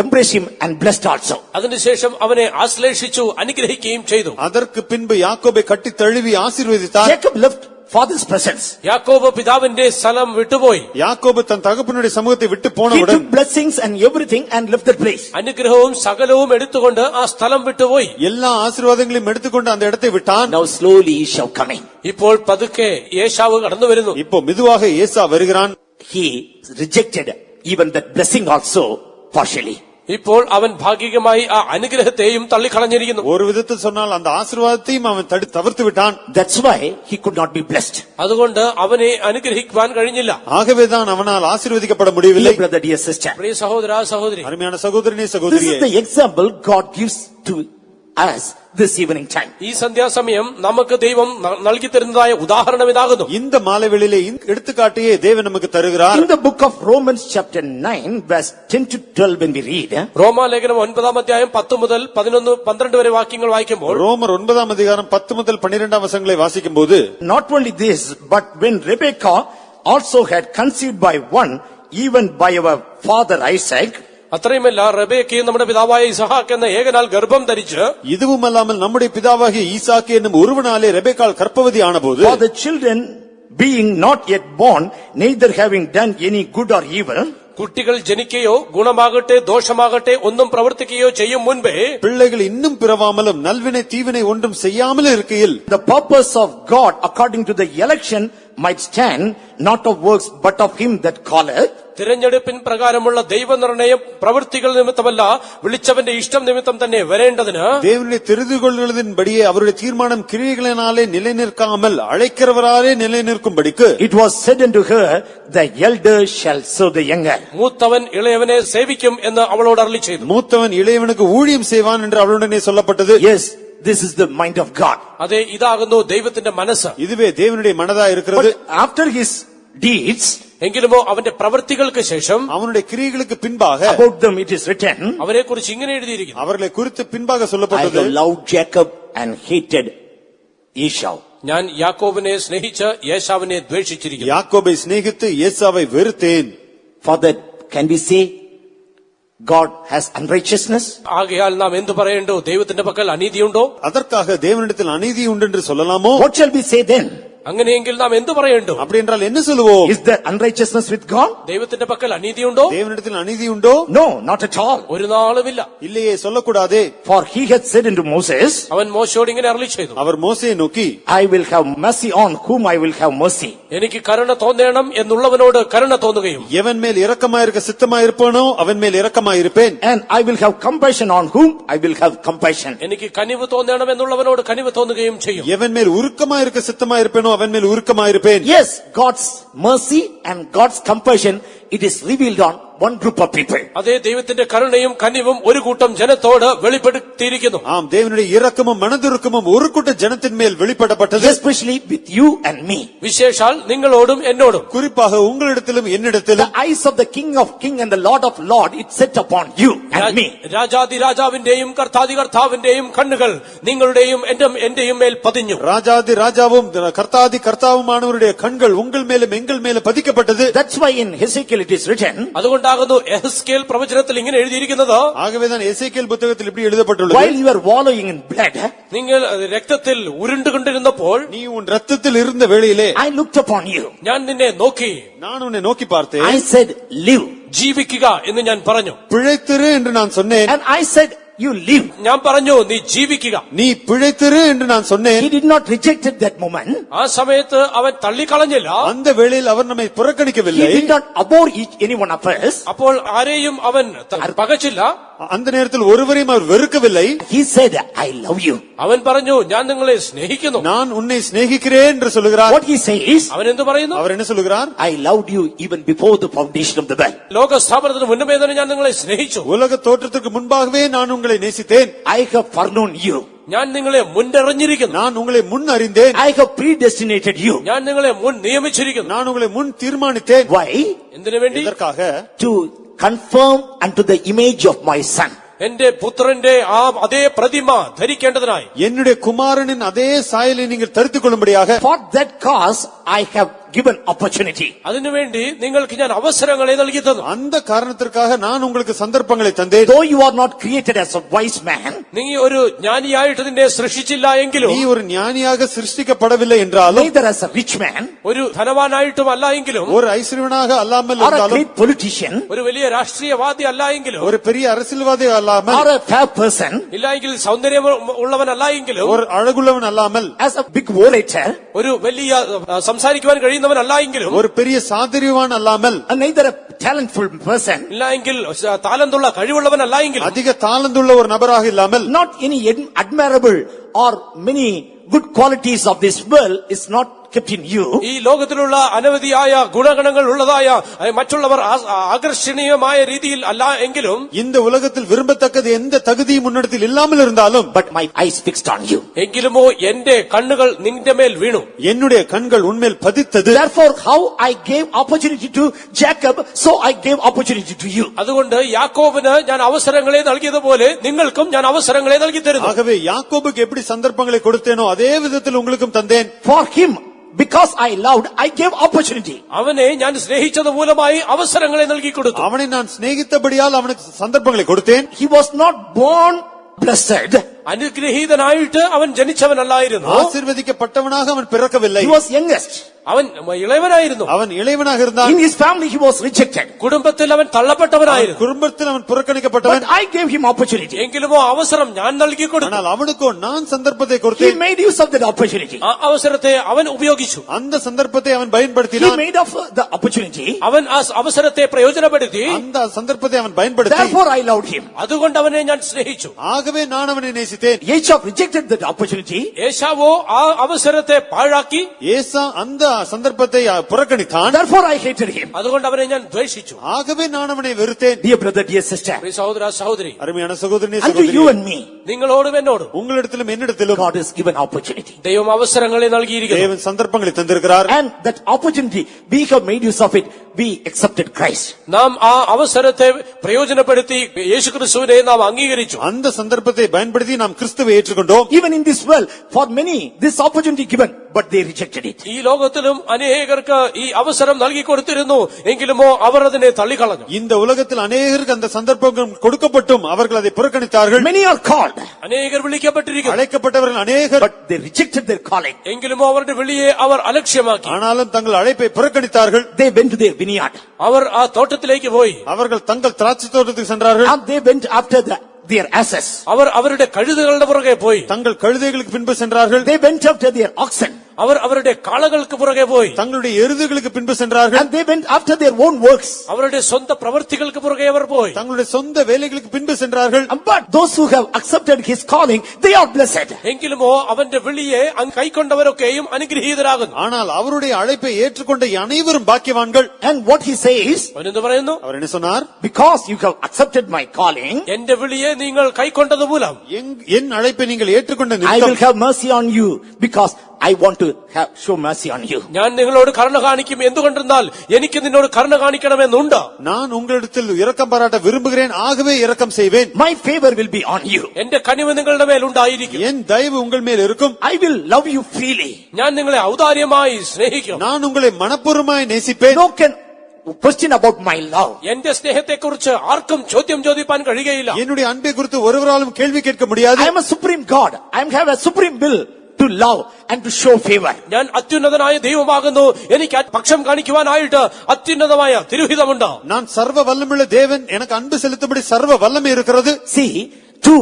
embraced him and blessed also. അതിനുശേഷം അവനെ ആശ്ലേഷിച്ചു അനുഗ്രഹിക്കുകയും ചെയ്തു. அதற்கு பின்பு யாக்கோபை கட்டி தழுவி ஆசீர்வதித்தார். Jacob left father's presence. യാക്കോബ് പിതാവിന്റെ സ്ഥലം വിട്ടുപോയി. யாக்கோபு தன் தகப்பனுடைய சமூகத்தை விட்டு He போனவுடன் took blessings and everything and left that place. അനുഗ്രഹവും സകലവും എടുത്തുകൊണ്ട് ആ സ്ഥലം വിട്ടുപോയി. எல்லா ஆசீர்வாதங்களையும் எடுத்துக்கொண்டு அந்த இடத்தை விட்டான். Now slowly Esau coming. ഇപ്പോൾ പതുക്കെ ഏശാവ് കടന്നു വരുന്നു. இப்போ மெதுவாக ஏசா வருகிறான். He rejected even that blessing also partially. ഇപ്പോൾ അവൻ ഭാഗികമായി ആ അനുഗ്രഹത്തെയും തള്ളിക്കളഞ്ഞിരിക്കുന്നു. ஒரு விதத்தில் சொன்னால் அந்த ஆசீர்வாதத்தையும் அவன் தவிர்த்து விட்டான். That's why he could not be blessed. അതുകൊണ്ട് അവനെ അനുഗ്രഹിക്കുവാൻ കഴിഞ്ഞില്ല. ஆகவேதான் அவனால் ஆசீர்வதிக்கப்பட முடியவில்லை. Dear brother, dear sister, പ്രിയ സഹോദരാ സഹോദരി, அருமையான சகோதரனே this is சகோதரியே, the example God gives to us this evening time. ഈ സന്ധ്യാസമയം നമുക്ക് ദൈവം നൽകി തരുന്നതായ ഉദാഹരണം ഇതാകുന്നു. இந்த மாலை வேளையிலே எடுத்துக்காட்டியே தேவன் நமக்கு தருகிறார். In the book of Romans chapter 9 verse 10 to 12 when we read, റോമാലേഖനം 9-ാം അധ്യായം 10 മുതൽ 11-12 വരെ വാക്യങ്ങൾ വായിക്കുമ്പോൾ ரோமர் 9-ஆம் அதிகாரம் 10 முதல் 12ஆம் வசனங்களை வாசிக்கும்போது, not only this, but when Rebekah also had conceived by one, even by our father Isaac, അത്രയുമല്ല, റെബേക്കയും നമ്മുടെ പിതാവായ ഇസഹാക്ക് എന്ന ഏകനാൽ ഗർഭം ധരിച്ച് இதுவும் அல்லாமல் நம்முடைய பிதாவாகிய ஈசாக்கு என்னும் ஒருவனாலே ரெபெக்காள் கர்ப்பவதி ஆனபோது, for the children being not yet born, neither having done any good or evil, കുട്ടികൾ ജനിക്കുകയോ ഗുണമാകട്ടെ ദോഷമാകട്ടെ ഒന്നും പ്രവർത്തിക്കുകയോ ചെയ്യും മുൻപേ பிள்ளைகள் இன்னும் பிறவாமலும் நல்வினை தீவினை ஒன்றும் செய்யாமலும் இருக்கையில், the purpose of God according to the election might stand, not of works but of him that calleth. തിരഞ്ഞെടുപ്പിൻ പ്രകാരമുള്ള ദൈവനിർണയം പ്രവൃത്തികൾ നിമിത്തമല്ല, വിളിച്ചവന്റെ ഇഷ്ടം നിമിത്തം തന്നെ വരേണ്ടതിന് தேவனுடைய தெரிந்து கொள்ளுதலின்படியே அவருடைய தீர்மானம் கிரியைகளினாலே நிலை நிற்காமல் அழைக்கிறவராலே நிலை நிற்கும்படிக்கு, It was said unto her, the elder shall serve the younger. മൂത്തവൻ ഇളയവനെ സേവിക്കും എന്ന് അവളോട് അരുളി ചെയ്തു. மூத்தவன் இளையவனுக்கு ஊழியம் செய்வான் என்று அவளுடனே சொல்லப்பட்டது. Yes, this is the mind of God. അതെ, ഇതാകുന്നു ദൈവത്തിന്റെ മനസ്സ്. இதுவே தேவனுடைய மனதா இருக்கிறது. But after his deeds, എങ്കിലുമോ അവന്റെ പ്രവൃത്തികൾക്ക് ശേഷം அவனுடைய கிரியைகளுக்கு பின்பாக about them it is written, അവരെ കുറിച്ച് ഇങ്ങനെ എഴുതിയിരിക്കുന്നു: அவர்களை குறித்து பின்பாக I சொல்லப்பட்டது, have loved Jacob and hated Esau. ഞാൻ യാക്കോബിനെ സ്നേഹിച്ച് യേശാവിനെ ദ്വേഷിച്ചിരിക്കുന്നു. யாக்கோபை சிநேகித்து ஏசாவை வெறுத்தேன். For that, can we say God has unrighteousness? ആകയാൽ നാം എന്തു പറയേണ്ടു? ദൈവത്തിന്റെ പക്കൽ അനീതിയുണ്ടോ? அதற்காக தேவனிடத்தில் அநீதி உண்டு என்று சொல்லலாமோ? What shall we say then? അങ്ങനെയെങ്കിൽ നാം എന്തു പറയേണ്ടു? அப்படி என்றால் என்ன சொல்லுவோம்? Is there unrighteousness with God? ദൈവത്തിന്റെ പക്കൽ അനീതിയുണ്ടോ? தேவனிடத்தில் அநீதி உண்டோ? No, not at all. ഒരു നാളുമില്ല. இல்லையே, சொல்லக்கூடாதே. For he had said unto Moses, അവൻ മോശയോട് ഇങ്ങനെ അരുളി ചെയ്തു: அவர் மோசேயை நோக்கி, I will have mercy on whom I will have mercy. എനിക്ക് കരുണ തോന്നണം എന്നുള്ളവനോട് കരുണ തോന്നുകയും எவன் மேல் இரக்கமாயிருக்க சித்தமாயிருப்பானோ அவன் மேல் இரக்கமாயிருப்பேன். And I will have compassion on whom I will have compassion. എനിക്ക് കനിവ് തോന്നണം എന്നുള്ളവനോട് കനിവ് തോന്നുകയും ചെയ്യും. எவன் மேல் உருக்கமாயிருக்க சித்தமாயிருப்பேனோ அவன் மேல் உருக்கமாயிருப்பேன். Yes, God's mercy and God's compassion, it is revealed on one group of people. അതേ, ദൈവത്തിന്റെ കരുണയും കനിവും ഒരു കൂട്ടം ജനത്തോട് വെളിപ്പെടുത്തിയിരിക്കുന്നു. ஆம், தேவனுடைய இரக்கமும் மனதுருக்கமும் ஒரு கூட்ட ஜனத்தின் மேல் வெளிப்படப்பட்டது. Especially with you and me. വിശേഷാൽ നിങ്ങളോടും എന്നോടും. குறிப்பாக உங்களிடத்திலும் The என்னிடத்திலும் eyes of the King of Kings and the Lord of Lords, it set upon you and me. രാജാതി രാജാവിന്റെയും കർത്താതി കർത്താവിന്റെയും കണ്ണുകൾ നിങ്ങളുടെയും എന്റെയും മേൽ പതിഞ്ഞു. ராஜாதி ராஜாவும் கர்த்தாதி கர்த்தாவுமானவருடைய கண்கள் உங்கள் மேலும் எங்கள் மேலும் பதிக்கப்பட்டது. That's why in Hezekiel it is written, അതുകൊണ്ടാകുന്നു എഹെസ്കേൽ പ്രവചനത്തിൽ ഇങ്ങനെ എഴുതിയിരിക്കുന്നത്: ஆகவேதான் எசேக்கியேல் புத்தகத்தில் இப்படி எழுதப்பட்டுள்ளது, while you are wallowing in blood, നിങ്ങൾ രക്തത്തിൽ ഉരുണ്ടുകൊണ്ടിരുന്നപ്പോൾ நீ உன் ரத்தத்தில் இருந்த வேளையிலே I looked upon you. ഞാൻ നിന്നെ നോക്കി, நான் உன்னை நோக்கி பார்த்தேன். I said, live. ജീവിക്കുക എന്ന് ഞാൻ പറഞ്ഞു. பிழைத்திரு என்று நான் சொன்னேன். And I said, you live. ഞാൻ പറഞ്ഞു, നീ ജീവിക്കുക. நீ பிழைத்திரு என்று நான் He சொன்னேன். did not reject at that moment. ആ സമയത്ത് അവൻ തള്ളിക്കളഞ്ഞില്ല. அந்த வேளையில் அவர் நம்மை He புறக்கணிக்கவில்லை. did not abhor any one of us. അപ്പോൾ ആരെയും അവൻ പകച്ചില്ല. அந்த நேரத்தில் ஒருவரையும் அவர் வெறுக்கவில்லை. He said, I love you. അവൻ പറഞ്ഞു, ഞാൻ നിങ്ങളെ സ്നേഹിക്കുന്നു. நான் உன்னை சிநேகிக்கிறேன் என்று சொல்லுகிறார். What he says, അവൻ എന്ത് പറയുന്നു? அவர் என்ன சொல்லுகிறார்? I loved you even before the foundation of the world. ലോക സ്ഥാപനത്തിന് മുന്നമേ തന്നെ ഞാൻ നിങ്ങളെ സ്നേഹിച്ചു. உலக தோற்றத்திற்கு முன்பாகவே நான் உங்களை நேசித்தேன். I have foreknown you. ഞാൻ നിങ്ങളെ മുൻപറിഞ്ഞിരിക്കുന്നു. நான் உங்களை முன் அறிந்தேன். I have predestinated you. ഞാൻ നിങ്ങളെ മുൻ നിയമിച്ചിരിക്കുന്നു. நான் உங்களை முன் தீர்மானித்தேன். Why? എന്തിനു വേണ്ടി? இதற்காக To conform unto the image of my son. എന്റെ പുത്രന്റെ ആ അതേ പ്രതിമ ധരിക്കേണ്ടതിനായി, என்னுடைய குமாரனின் அதே சாயலை நீங்கள் தரித்துக் கொள்ளும்படியாக, For that cause I have given opportunity. അതിനുവേണ്ടി നിങ്ങൾക്ക് ഞാൻ അവസരങ്ങളെ നൽകി തന്നു. அந்த காரணத்திற்காக நான் உங்களுக்கு சந்தர்ப்பங்களை தந்தேன். Though you are not created as a wise man, നീ ഒരു ജ്ഞാനിയായിട്ട് നിന്നെ സൃഷ്ടിച്ചില്ല എങ്കിലും, நீ ஒரு ஞானியாக சிருஷ்டிக்கப்படவில்லை என்றாலும், neither as a rich man, ഒരു ധനവാനായിട്ടും അല്ല എങ്കിലും, ஒரு ஐஸ்வர்யனாக அல்லாமல் or a இருந்தாலும், great politician, ഒരു വലിയ രാഷ്ട്രീയവാദി അല്ല എങ്കിലും, ஒரு பெரிய அரசியல்வாதி அல்லாமல், or a fair person, ഇല്ലെങ്കിൽ സൗന്ദര്യം ഉള്ളവനല്ല എങ്കിലും, ஒரு அழகுள்ளவன் அல்லாமல், as a big orator, ഒരു വലിയ സംസാരിക്കുവാൻ കഴിയുന്നവനല്ല എങ്കിലും, ஒரு பெரிய சாதுரியவான் அல்லாமல், neither a talentful person, ഇല്ലെങ്കിൽ താലന്തുള്ള കഴിവുള്ളവനല്ല എങ്കിലും, அதிக தாளந்துள்ள ஒரு நபராக இல்லாமல், not any admirable or many good qualities of this world is not kept in you. ഈ ലോകത്തിലുള്ള അനവധിയായ ഗുണഗണങ്ങൾ ഉള്ളതായ മറ്റുള്ളവർ ആകർഷണീയമായ രീതിയിൽ അല്ല എങ്കിലും, இந்த உலகத்தில் விரும்பத்தக்கது எந்த தகுதியும் முன்னிடத்தில் இல்லாமல் இருந்தாலும், But my eyes fixed on you. എങ്കിലുമോ എന്റെ കണ്ണുകൾ നിന്റെ മേൽ വീണു. என்னுடைய கண்கள் உன்மேல் பதித்தது. Therefore, how I gave opportunity to Jacob, so I gave opportunity to you. അതുകൊണ്ട് യാക്കോബിന് ഞാൻ അവസരങ്ങളെ നൽകിയതുപോലെ നിങ്ങൾക്കും ഞാൻ അവസരങ്ങളെ നൽകി തരുന്നു. ஆகவே யாக்கோபுக்கு எப்படி சந்தர்ப்பங்களை கொடுத்தேனோ அதே விதத்தில் உங்களுக்கும் தந்தேன். For him, because I loved, I gave opportunity. അവനെ ഞാൻ സ്നേഹിച്ചത് മൂലമായി അവസരങ്ങളെ നൽകി കൊടുത്തു. அவனை நான் சிநேகித்தபடியால் அவனுக்கு சந்தர்ப்பங்களை கொடுத்தேன். He was not born blessed. അനുഗ്രഹീതനായിട്ട് അവൻ ജനിച്ചവനല്ലായിരുന്നു. ஆசீர்வதிக்கப்பட்டவனாக அவன் பிறக்கவில்லை. He was youngest. അവൻ ഇളയവനായിരുന്നു. அவன் இளையவனாக இருந்தான். In his family, he was rejected. കുടുംബത്തിൽ അവൻ തള്ളപ്പെട്ടവനായിരുന്നു. குடும்பத்தில் அவன் புறக்கணிக்கப்பட்டவன். But I gave him opportunity. എങ്കിലുമോ അവസരം ഞാൻ നൽകി കൊടുത്തു. ஆனால் அவனுக்கோ நான் சந்தர்ப்பத்தை He கொடுத்தேன். made use of that opportunity. ആ അവസരത്തെ അവൻ ഉപയോഗിച്ചു. அந்த சந்தர்ப்பத்தை அவன் He பயன்படுத்தினான். made of the opportunity. അവൻ ആ അവസരത്തെ പ്രയോജനപ്പെടുത്തി. அந்த சந்தர்ப்பத்தை அவன் பயன்படுத்தி, Therefore, I loved him. അതുകൊണ്ട് അവനെ ഞാൻ സ്നേഹിച്ചു. ஆகவே நான் அவனை நேசித்தேன். Jacob rejected that opportunity. ഏശാവോ ആ അവസരത്തെ പാഴാക്കി. ஏசா அந்த சந்தர்ப்பத்தை புறக்கணித்தான். Therefore, I hated him. അതുകൊണ്ട് അവനെ ഞാൻ ദ്വേഷിച്ചു. ஆகவே நான் அவனை வெறுத்தேன். Dear brother, dear sister, പ്രിയ സഹോദര സഹോദരി, அருமையான சகோதரனே unto சகோதரி, you and me, നിങ്ങളോടും എന്നോടും உங்களிடத்திலும் என்னிடத்திலும் God has given opportunity. ദൈവം അവസരങ്ങളെ നൽകിയിരിക്കുന്നു. தேவன் சந்தர்ப்பங்களை தந்திருக்கிறார். And that opportunity, we have made use of it. We accepted Christ. നാം ആ അവസരത്തെ പ്രയോജനപ്പെടുത്തി യേശുക്രിസ്തുവിനെ നാം അംഗീകരിച്ചു. அந்த சந்தர்ப்பத்தை பயன்படுத்தி நாம் கிறிஸ்துவை ஏற்றுக்கொண்டோம். Even in this world, for many, this opportunity given, but they rejected it. ഈ ലോകത്തിലും അനേകർക്ക് ഈ അവസരം നൽകി കൊടുത്തിരുന്നു, എങ്കിലുമോ അവർ അതിനെ തള്ളിക്കളഞ്ഞു. இந்த உலகத்தில் அநேகருக்கு அந்த சந்தர்ப்பம் கொடுக்கப்பட்டும் அவர்கள் அதை புறக்கணித்தார்கள். Many are called, അനേകർ വിളിക്കപ്പെട്ടിരിക്കുന്നു, அழைக்கப்பட்டவர்கள் அநேகர், but they rejected their calling. എങ്കിലുമോ അവരുടെ വിളിയെ അവർ അലക്ഷ്യമാക്കി. ஆனாலும் தங்கள் அழைப்பை புறக்கணித்தார்கள். They went to their vineyard. അവർ ആ തോട്ടത്തിലേക്ക് പോയി. அவர்கள் தங்கள் திராட்சை தோட்டத்துக்கு சென்றார்கள். And they went after their asses. അവർ അവരുടെ കഴുതകളുടെ പുറകെ പോയി. தங்கள் கழுதைகளுக்கு பின்பு சென்றார்கள். They went after their oxen. അവർ അവരുടെ കാളകൾക്ക് പുറകെ പോയി. தங்களுடைய எருதுகளுக்கு பின்பு சென்றார்கள். And they went after their own works. അവരുടെ സ്വന്തം പ്രവൃത്തികൾക്ക് പുറകെ അവർ പോയി. தங்களுடைய சொந்த வேலைகளுக்கு பின்பு சென்றார்கள். But those who have accepted his calling, they are blessed. എങ്കിലുമോ അവന്റെ വിളിയെ കൈക്കൊണ്ടവരൊക്കെയും അനുഗ്രഹീതരാകുന്നു. ஆனால் அவருடைய அழைப்பை ஏற்றுக்கொண்ட அனைவரும் பாக்கியவான்கள். And what he says, അവനെന്ത് പറയുന്നു? அவர் என்ன சொன்னார்? because you have accepted my calling, എന്റെ വിളിയെ നിങ്ങൾ കൈക്കൊണ്ടത് മൂലം என் அழைப்பை நீங்கள் ஏற்றுக்கொண்ட I will நிமித்தம் have mercy on you, because I want to show mercy on you. ഞാൻ നിങ്ങളോട് കരുണ കാണിക്കും. എന്തുകൊണ്ടെന്നാൽ എനിക്ക് നിന്നോട് കരുണ കാണിക്കണമെന്നുണ്ട്. நான் உங்களிடத்தில் இரக்கம் பாராட்ட விரும்புகிறேன், ஆகவே இரக்கம் செய்வேன். My favor will be on you. എന്റെ കനിവ് നിങ്ങളുടെ മേൽ ഉണ്ടായിരിക്കും. என் தயவு உங்கள் மேல் இருக்கும். I will love you freely. ഞാൻ നിങ്ങളെ ഔദാര്യമായി സ്നേഹിക്കും. நான் உங்களை மனப்பூர்வமாய் நேசிப்பேன். No can question about my love. എന്റെ സ്നേഹത്തെക്കുറിച്ച് ആർക്കും ചോദ്യം ചോദിപ്പാൻ കഴിയുകയില്ല. என்னுடைய அன்பை குறித்து ஒருவராலும் கேள்வி கேட்க முடியாது. I am a supreme God. I have a supreme will to love and to show favor. ഞാൻ അത്യുന്നതനായ ദൈവമാകുന്നു. എനിക്ക് പക്ഷം കാണിക്കുവാനായിട്ട് അത്യുന്നതമായ തിരുഹിതമുണ്ട്. நான் சர்வ வல்லமுள்ள தேவன், எனக்கு அன்பு செலுத்தும்படி சர்வ வல்லமை இருக்கிறது. See, two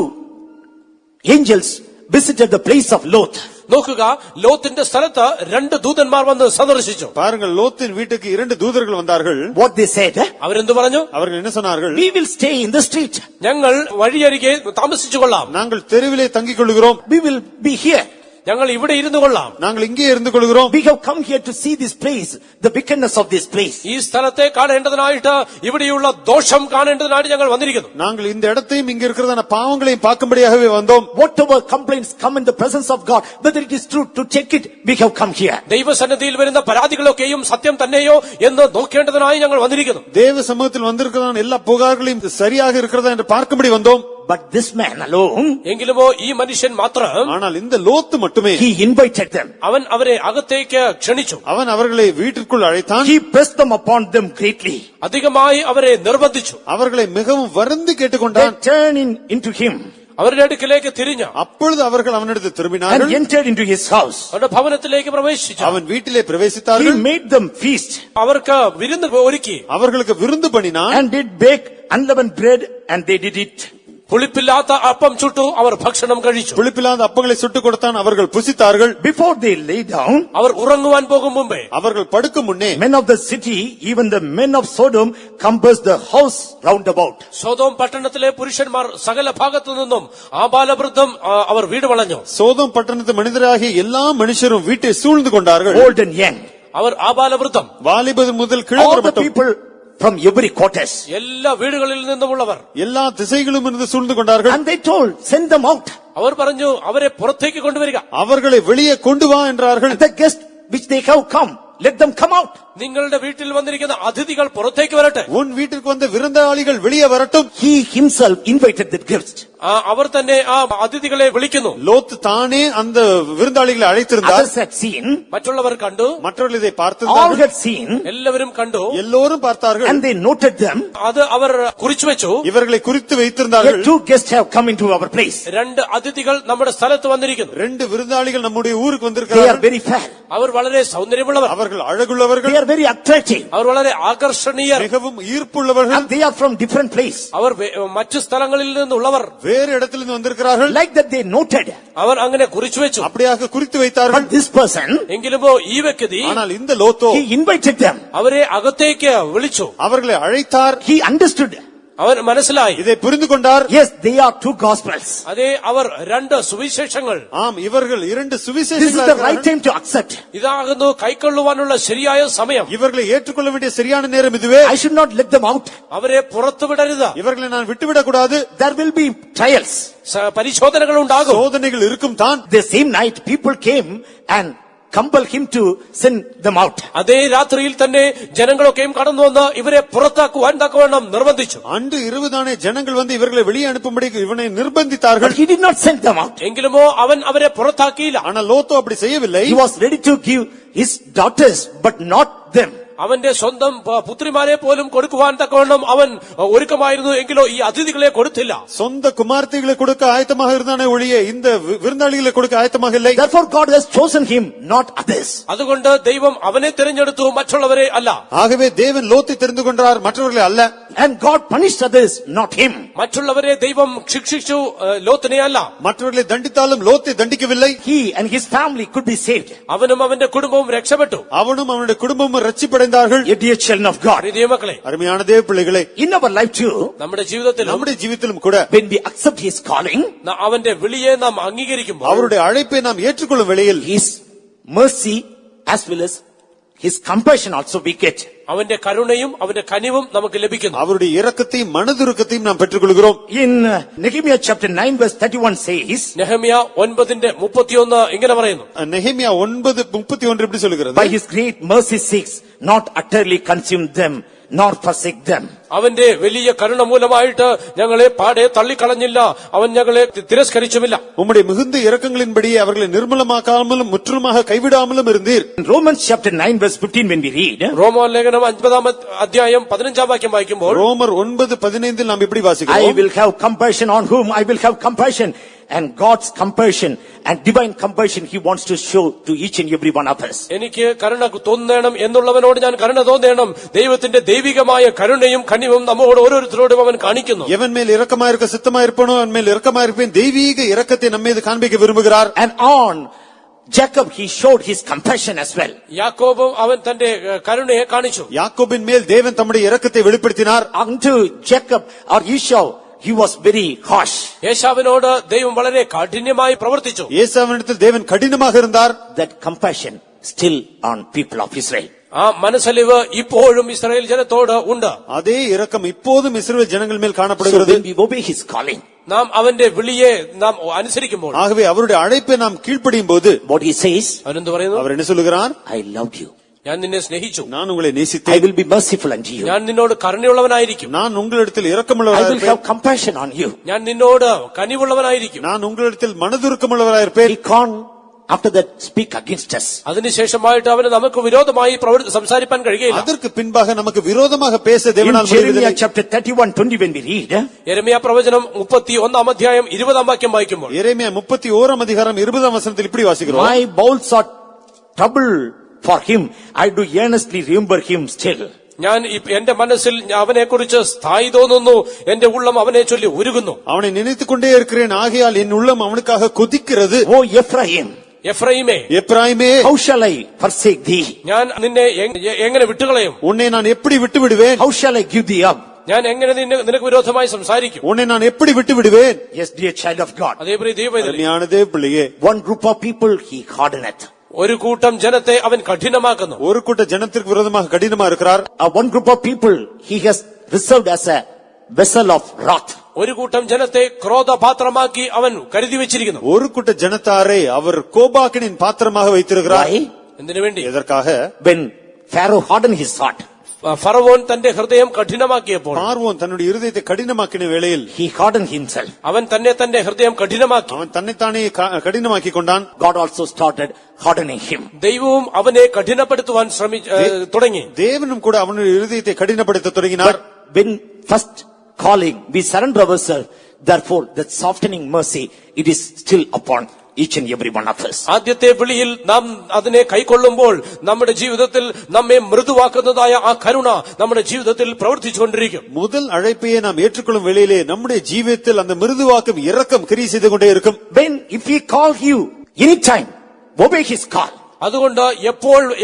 angels visited the place of Lot. നോക്കുക, ലോത്തിന്റെ സ്ഥലത്ത് രണ്ട് ദൂതന്മാർ വന്ന് സന്ദർശിച്ചു. பாருங்கள், லோத்தின் வீட்டுக்கு 2 தூதர்கள் வந்தார்கள். What they said? അവരെന്തു പറഞ്ഞു? அவர்கள் என்ன சொன்னார்கள்? We will stay in the street. ഞങ്ങൾ വഴിയരികെ താമസിച്ചു കൊള്ളാം. நாங்கள் தெருவிலே தங்கிக் கொள்கிறோம். We will be here. ഞങ്ങൾ ഇവിടെ ഇരുന്നു കൊള്ളാം. நாங்கள் இங்கே இருந்து கொள்கிறோம். We have come here to see this place, the wickedness of this place. ഈ സ്ഥലത്തെ കാണേണ്ടതിനായിട്ട്, ഇവിടെയുള്ള ദോഷം കാണേണ്ടതിനായിട്ട് ഞങ്ങൾ വന്നിരിക്കുന്നു. நாங்கள் இந்த இடத்தையும் இங்க இருக்கிறதான பாவங்களையும் பார்க்கும்படியாகவே வந்தோம். Whatever complaints come in the presence of God, whether it is true, to check it, we have come here. ദൈവസന്നിധിയിൽ വരുന്ന പരാതികളൊക്കെയും സത്യം തന്നെയോ എന്ന് നോക്കേണ്ടതിനായി ഞങ്ങൾ വന്നിരിക്കുന്നു. தேவ சமூகத்தில் வந்திருக்கிறதான எல்லா புகார்களையும் சரியாக இருக்கிறதா என்று பார்க்கும்படி வந்தோம். but this man alone, എങ്കിലുമോ ഈ മനുഷ്യൻ മാത്രം ஆனால் இந்த லோத்து மட்டுமே he invited them. അവൻ അവരെ അകത്തേക്ക് ക്ഷണിച്ചു. அவன் அவர்களை வீட்டிற்குள் அழைத்தான். He pressed them upon them greatly. അധികമായി അവരെ നിർബന്ധിച്ചു. அவர்களை மிகவும் வருந்தி They கேட்டுக்கொண்டான். turned into him അവരുടെ അടുക്കിലേക്ക് തിരിഞ്ഞു. அப்பொழுது அவர்கள் அவனிடத்தில் and திரும்பினார்கள். entered into his house. അവരുടെ ഭവനത്തിലേക്ക് പ്രവേശിച്ചു. அவன் வீட்டிலே He பிரவேசித்தார்கள். made them feast അവർക്ക് വിരുന്ന് ഒരുക്കി. அவர்களுக்கு விருந்து பண்ணினான். and did bake unleavened bread, and they did it. പുളിപ്പില്ലാത്ത അപ്പം ചുട്ടു. അവർ ഭക്ഷണം കഴിച്ചു. புளிப்பில்லாத அப்பங்களை சுட்டுக் கொடுத்தான். அவர்கள் புசித்தார்கள். Before they lay down, അവർ ഉറങ്ങുവാൻ പോകും മുമ്പേ அவர்கள் படுக்கும் முன்னே men of the city, even the men of Sodom, compassed the house round about. Sodom പട്ടണത്തിലെ പുരുഷന്മാർ സകല ഭാഗത്തു നിന്നും ആബാലവൃദ്ധം അവർ വീട് വളഞ്ഞു. சோதோம் பட்டணத்து மனிதராகிய எல்லா மனுஷரும் வீட்டை சூழ்ந்து கொண்டார்கள். Old and young, അവർ ആബാലവൃദ്ധം வாலிபர் முதல் all கிழவர் the மட்டும் people from every quarters. എല്ലാ വീടുകളിൽ നിന്നുമുള്ളവർ. எல்லா திசைகளும் இருந்து சூழ்ந்து கொண்டார்கள். And they told, send them out. അവർ പറഞ്ഞു അവരെ പുറത്തേക്ക് കൊണ്ടുവരിക. அவர்களை வெளியே கொண்டு வா என்றார்கள். The guests which they have come, let them come out. നിങ്ങളുടെ വീട്ടിൽ വന്നിരിക്കുന്ന അതിഥികൾ പുറത്തേക്ക് വരട്ടെ. உன் வீட்டிற்கு வந்த விருந்தாளிகள் வெளியே வரட்டும். He himself invited the guests. അവർ തന്നെ ആ അതിഥികളെ വിളിക്കുന്നു. லோத் தானே அந்த விருந்தாளிகளை அழைத்திருந்தார். Others had seen, മറ്റുള്ളവർ കണ്ടു. மற்றவர்கள் இதை all பார்த்திருந்தார்கள். had seen, എല്ലാവരും കണ്ടു. எல்லோரும் பார்த்தார்கள். and they noted them. അത് അവർ കുറിച്ചു വെച്ചു. இவர்களை குறித்து Yet வைத்திருந்தார்கள். 2 guests have come into our place. രണ്ട് അതിഥികൾ നമ്മുടെ സ്ഥലത്ത് വന്നിരിക്കുന്നു. 2 விருந்தாளிகள் நம்முடைய ஊருக்கு They are வந்திருக்கிறார்கள். very fair. അവർ വളരെ സൗന്ദര്യമുള്ളവർ. அவர்கள் அழகுள்ளவர்கள், They are very attractive. അവർ വളരെ ആകർഷണീയർ. மிகவும் ஈர்ப்புள்ளவர்கள். And they are from different place. അവർ മറ്റു സ്ഥലങ്ങളിൽ നിന്നുള്ളവർ. வேறு இடத்திலிருந்து வந்திருக்கிறார்கள். Like that they noted. അവർ അങ്ങനെ കുറിച്ചു വെച്ചു. அப்படியாக குறித்து வைத்தார்கள். But this person, എങ്കിലുമോ ഈ വ്യക്തി ஆனால் இந்த லோத்தோ he invited them. അവരെ അകത്തേക്ക് വിളിച്ചു. அவர்களை அழைத்தார். He understood. അവൻ മനസ്സിലായി. இதை புரிந்து கொண்டார். Yes, they are 2 gospels. അതേ അവർ രണ്ട് സുവിശേഷങ്ങൾ. ஆம், இவர்கள் 2 This is Suvisheshangal the right time to accept. ഇതാകുന്നു കൈക്കൊള്ളുവാനുള്ള ശരിയായ സമയം. இவர்களை ஏற்றுக்கொள்ள வேண்டிய சரியான நேரம் இதுவே. I should not let them out. അവരെ പുറത്തുവിടരുത്. இவர்களை நான் விட்டுவிடக் கூடாது. There will be trials. പരിശോധനകൾ ഉണ്ടാകും. சோதனைகள் இருக்கும் தான். The same night people came and compelled him to send them out. അതേ രാത്രിയിൽ തന്നെ ജനങ്ങളൊക്കെയും കടന്നു വന്ന് ഇവരെ പുറത്താക്കുവാൻ തക്കവണ്ണം നിർബന്ധിച്ചു. அன்று இரவுதானே ஜனங்கள் வந்து இவர்களை வெளியே அனுப்பும்படி இவனை நிர்பந்தித்தார்கள். But he did not send them out. എങ്കിലുമോ അവൻ അവരെ പുറത്താക്കിയില്ല. ஆனால் லோத்தோ அப்படி செய்யவில்லை. He was ready to give his daughters, but not them. അവന്റെ സ്വന്തം പുത്രിമാരെ പോലും കൊടുക്കുവാൻ തക്കവണ്ണം അവൻ ഒരുക്കമായിരുന്നു. എങ്കിലോ ഈ അതിഥികളെ കൊടുത്തില്ല. சொந்த குமார்த்திகளை கொடுக்க ஆயத்தமாக இருந்தானே ஒழிய இந்த விருந்தாளிகளை கொடுக்க ஆயத்தமாக இல்லை. Therefore God has chosen him, not others. അതുകൊണ്ട് ദൈവം അവനെ തിരഞ്ഞെടുത്തു, മറ്റുള്ളവരെ അല്ല. ஆகவே தேவன் லோத்தை தெரிந்து கொண்டார், மற்றவர்களை அல்ல. And God punished others, not him. മറ്റുള്ളവരെ ദൈവം ശിക്ഷിച്ചു, ലോത്തിനെ അല്ല. மற்றவர்களை தண்டித்தாலும் லோத்தை தண்டிக்கவில்லை. He and his family could be saved. അവനും അവന്റെ കുടുംബവും രക്ഷപ്പെട്ടു. அவனும் அவனுடைய குடும்பமும் ரட்சிப்படைந்தார்கள். A dear children of God. ദൈവമക്കളെ, அருமையான தேவ பிள்ளைகளே, In our life too, നമ്മുടെ ജീവിതത്തിലും நம்முடைய ஜீவித்திலும் கூட when we accept his calling, അവന്റെ വിളിയെ നാം അംഗീകരിക്കുമ്പോൾ அவருடைய அழைப்பை நாம் ஏற்றுக்கொள்ளும் வேளையில் his mercy as well as his compassion also we get. അവന്റെ കരുണയും അവന്റെ കനിവും നമുക്ക് ലഭിക്കുന്നു. அவருடைய இரக்கத்தையும் மனதுருக்கத்தையும் நாம் பெற்றுக்கொள்கிறோம். In Nehemiah chapter 9 verse 31 says, Nehemiah 9:31 ഇങ്ങനെ പറയുന്നു. நெகேமியா 9:31 இப்படி சொல்லுகிறது. by his great mercy seeks not utterly consume them, nor forsake them. അവന്റെ വലിയ കരുണ മൂലമായിട്ട് ഞങ്ങളെ പാടെ തള്ളിക്കളഞ്ഞില്ല, അവൻ ഞങ്ങളെ തിരസ്കരിച്ചുമില്ല. உம்முடைய மிகுந்த இரக்கங்களின்படியே அவர்களை நிர்மலமாக்காமலும் முற்றிலுமாக கைவிடாமலும் இருந்தீர். In Romans chapter 9 verse 15 when we read, റോമാലേഖനം 50 അധ്യായം 15 വാക്യം വായിക്കുമ്പോൾ ரோமர் 9:15 நாம் இப்படி I வாசிக்கிறோம். will have compassion on whom I will have compassion. And God's compassion and divine compassion he wants to show to each and every one of us. എനിക്ക് കരുണ തോന്നണം എന്നുള്ളവനോട് ഞാൻ കരുണ തോന്നണം. ദൈവത്തിന്റെ ദൈവികമായ കരുണയും കനിവും നമ്മോട് ഓരോരുത്തരോടും അവൻ കാണിക്കുന്നു. எவன் மேல் இரக்கமாயிருக்க சித்தமாயிருப்பனோ அவன் மேல் இரக்கமாயிருப்பேன். தெய்வீக இரக்கத்தை நம்மீது காண்பிக்க விரும்புகிறார். And on Jacob he showed his compassion as well. യാക്കോബും അവൻ തന്റെ കരുണയെ കാണിച്ചു. யாக்கோபின் மேல் தேவன் தம்முடைய இரக்கத்தை வெளிப்படுத்தினார். Unto Jacob or Esau he was very harsh. യേശാവിനോട് ദൈവം വളരെ കാഠിന്യമായി പ്രവർത്തിച്ചു. ஏசாவினிடத்தில் தேவன் கடினமாக இருந்தார். That compassion still on people of Israel. ആ മനസ്സലിവ് ഇപ്പോഴും ഇസ്രായേൽ ജനത്തോട് ഉണ്ട്. அதே இரக்கம் இப்போதும் இஸ்ரவேல் ஜனங்கள் மேல் So காணப்படுகிறது. when we obey his calling, നാം അവന്റെ വിളിയെ നാം അനുസരിക്കുമ്പോൾ ஆகவே அவருடைய அழைப்பை நாம் கீழ்ப்படியும் போது what he says, അവനെന്ത് പറയുന്നു? அவர் என்ன சொல்லுகிறார்? I loved you. ഞാൻ നിന്നെ സ്നേഹിച്ചു, நான் உங்களை I Nesithen, will be merciful unto you. ഞാൻ നിന്നോട് കരുണയുള്ളവനായിരിക്കും, நான் உங்களிடத்தில் I will இரக்கமுள்ளவராயிருப்பேன், have compassion on you. ഞാൻ നിന്നോട് കനിവുള്ളവനായിരിക്കും. நான் உங்களிடத்தில் மனதுருக்கமுள்ளவராயிருப்பேன். He can't after that speak against us. അതിനുശേഷമായിട്ട് അവന് നമുക്ക് വിരോധമായി സംസാരിപ്പാൻ കഴിയുകയില്ല. அதற்கு பின்பாக நமக்கு விரோதமாக பேச In தேவனால் Jeremiah முடியவில்லை. chapter 31:20 when we read, യെരമ്യാ പ്രവചനം 31-20 വാക്യം വായിക്കുമ്പോൾ, எரேமியா 31:20 இப்படி வாசிக்கிறோம். my bowels are troubled for him. I do earnestly remember him still. ഞാൻ എന്റെ മനസ്സിൽ അവനെ കുറിച്ച് സ്ഥായി തോന്നുന്നു, എന്റെ ഉള്ളം അവനെ ചൊല്ലി ഉരുകുന്നു. அவனை நினைத்துக் கொண்டே இருக்கிறேன், ஆகையால் என் உள்ளம் அவனுக்காக கொதிக்கிறது. O Ephraim, എഫ്രൈമേ, எப்ராயிமே, how shall I forsake thee? ഞാൻ നിന്നെ എങ്ങനെ വിട്ടുകളയും? உன்னை நான் எப்படி விட்டு விடுவேன்? How shall I give thee up? ഞാൻ എങ്ങനെ നിനക്ക് വിരോധമായി സംസാരിക്കും? உன்னை நான் எப்படி விட்டு விடுவேன்? Yes, dear child of God. അതേപോലെ ദൈവമേ, அருமையான தேவ பிள்ளையே, One group of people he hardeneth. ഒരു കൂട്ടം ജനത്തെ അവൻ കഠിനമാക്കുന്നു. ஒரு கூட்ட ஜனத்திற்கு விரோதமாக கடினமா இருக்கிறார். One group of people he has reserved as a vessel of wrath. ഒരു കൂട്ടം ജനത്തെ ക്രോധപാത്രമാക്കി അവൻ കരുതി വെച്ചിരിക്കുന്നു. ஒரு கூட்ட ஜனத்தாரை அவர் கோபாக்கினின் பாத்திரமாக வைத்திருக்கிறார். Why? എന്തിനു വേണ്ടി? எதற்காக? When Pharaoh hardened his heart, ഫറവോൻ തന്റെ ഹൃദയം കഠിനമാക്കിയപ്പോൾ, பார்வோன் தன்னுடைய இருதயத்தை கடினமாக்கின வேளையில் he hardened himself. അവൻ തന്റെ ഹൃദയം കഠിനമാക്കി. அவன் தன்னைத்தானே கடினமாக்கி கொண்டான். God also started hardening him. ദൈവവും അവനെ കഠിനപ്പെടുത്തുവാൻ തുടങ്ങി. தேவனும் கூட அவனுடைய இருதயத்தை கடினப்படுத்த தொடங்கினார். But when first calling, we surrender ourselves. Therefore, that softening mercy, it is still upon each and every one of us. ആദ്യത്തെ വിളിയിൽ നാം അതിനെ കൈക്കൊള്ളുമ്പോൾ നമ്മുടെ ജീവിതത്തിൽ നമ്മെ മൃദുവാക്കുന്നതായ ആ കരുണ നമ്മുടെ ജീവിതത്തിൽ പ്രവർത്തിച്ചുകൊണ്ടിരിക്കും. முதல் அழைப்பையே நாம் ஏற்றுக்கொள்ளும் வேளையிலே நம்முடைய ஜீவியத்தில் அந்த மிருதுவாக்கும் இரக்கம் கிரியை செய்து கொண்டே இருக்கும். When if he call you anytime, obey his call. അതുകൊണ്ട്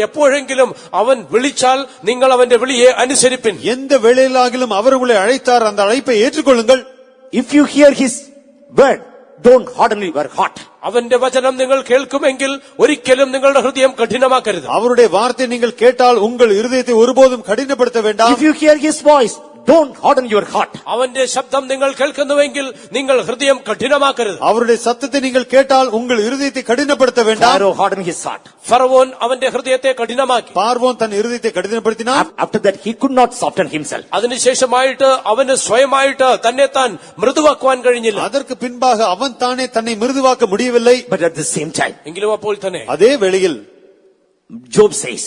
എപ്പോഴെങ്കിലും അവൻ വിളിച്ചാൽ നിങ്ങൾ അവന്റെ വിളിയെ അനുസരിപ്പിൻ. எந்த வேளையிலாகிலும் அவர் உங்களை அழைத்தார், அந்த அழைப்பை ஏற்றுக்கொள்ளுங்கள். If you hear his word, don't harden your heart. അവന്റെ വചനം നിങ്ങൾ കേൾക്കുമെങ്കിൽ ഒരിക്കലും നിങ്ങളുടെ ഹൃദയം കഠിനമാക്കരുത്. அவருடைய வார்த்தை நீங்கள் கேட்டால் உங்கள் இருதயத்தை ஒருபோதும் கடினப்படுத்த வேண்டாம். If you hear his voice, don't harden your heart. അവന്റെ ശബ്ദം നിങ്ങൾ കേൾക്കുന്നുവെങ്കിൽ നിങ്ങൾ ഹൃദയം കഠിനമാക്കരുത്. அவருடைய சத்தத்தை நீங்கள் கேட்டால் உங்கள் இருதயத்தை கடினப்படுத்த வேண்டாம். Pharaoh hardened his heart. ഫറവോൻ അവന്റെ ഹൃദയത്തെ കഠിനമാക്കി. பார்வோன் தன் இருதயத்தை கடினப்படுத்தினான். After that, he could not soften himself. അതിനുശേഷമായിട്ട് അവന് സ്വയമായിട്ട് തന്നെ താൻ മൃദുവാക്കുവാൻ കഴിഞ്ഞില്ല. அதற்கு பின்பாக அவன் தானே தன்னை மிருதுவாக்க முடியவில்லை. But at the same time, എങ്കിലും അപ്പോൾ തന്നെ அதே வேளையில் Job says,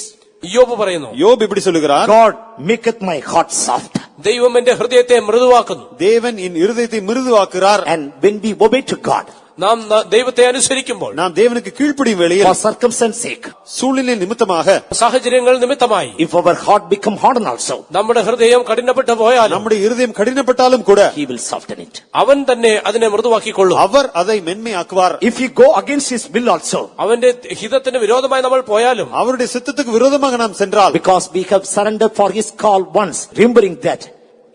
യോബ് പറയുന്നു, யோப் இப்படி சொல்லுகிறார், God maketh my heart soft. ദൈവം എന്റെ ഹൃദയത്തെ മൃദുവാക്കുന്നു. தேவன் என் இருதயத்தை மிருதுவாக்குறார். And when we obey to God, നാം ദൈവത്തെ അനുസരിക്കുമ്പോൾ, நாம் தேவனுக்கு கீழ்ப்படியும் வேளையில் for circumstance sake, சூழ்நிலை நிமித்தமாக സാഹചര്യങ്ങൾ നിമിത്തമായി if our heart become hardened also, നമ്മുടെ ഹൃദയം കഠിനപ്പെട്ടു പോയാൽ நம்முடைய இருதயம் கடினப்பட்டாலும் கூட he will soften it. അവൻ തന്നെ അതിനെ മൃദുവാക്കിക്കൊള്ളും. அவர் அதை மென்மையாக்குவார். If we go against his will also, അവന്റെ ഹിതത്തിന് വിരോധമായി നമ്മൾ പോയാലും, அவருடைய சித்தத்துக்கு விரோதமாக நாம் சென்றால், because we have surrendered for his call once, remembering that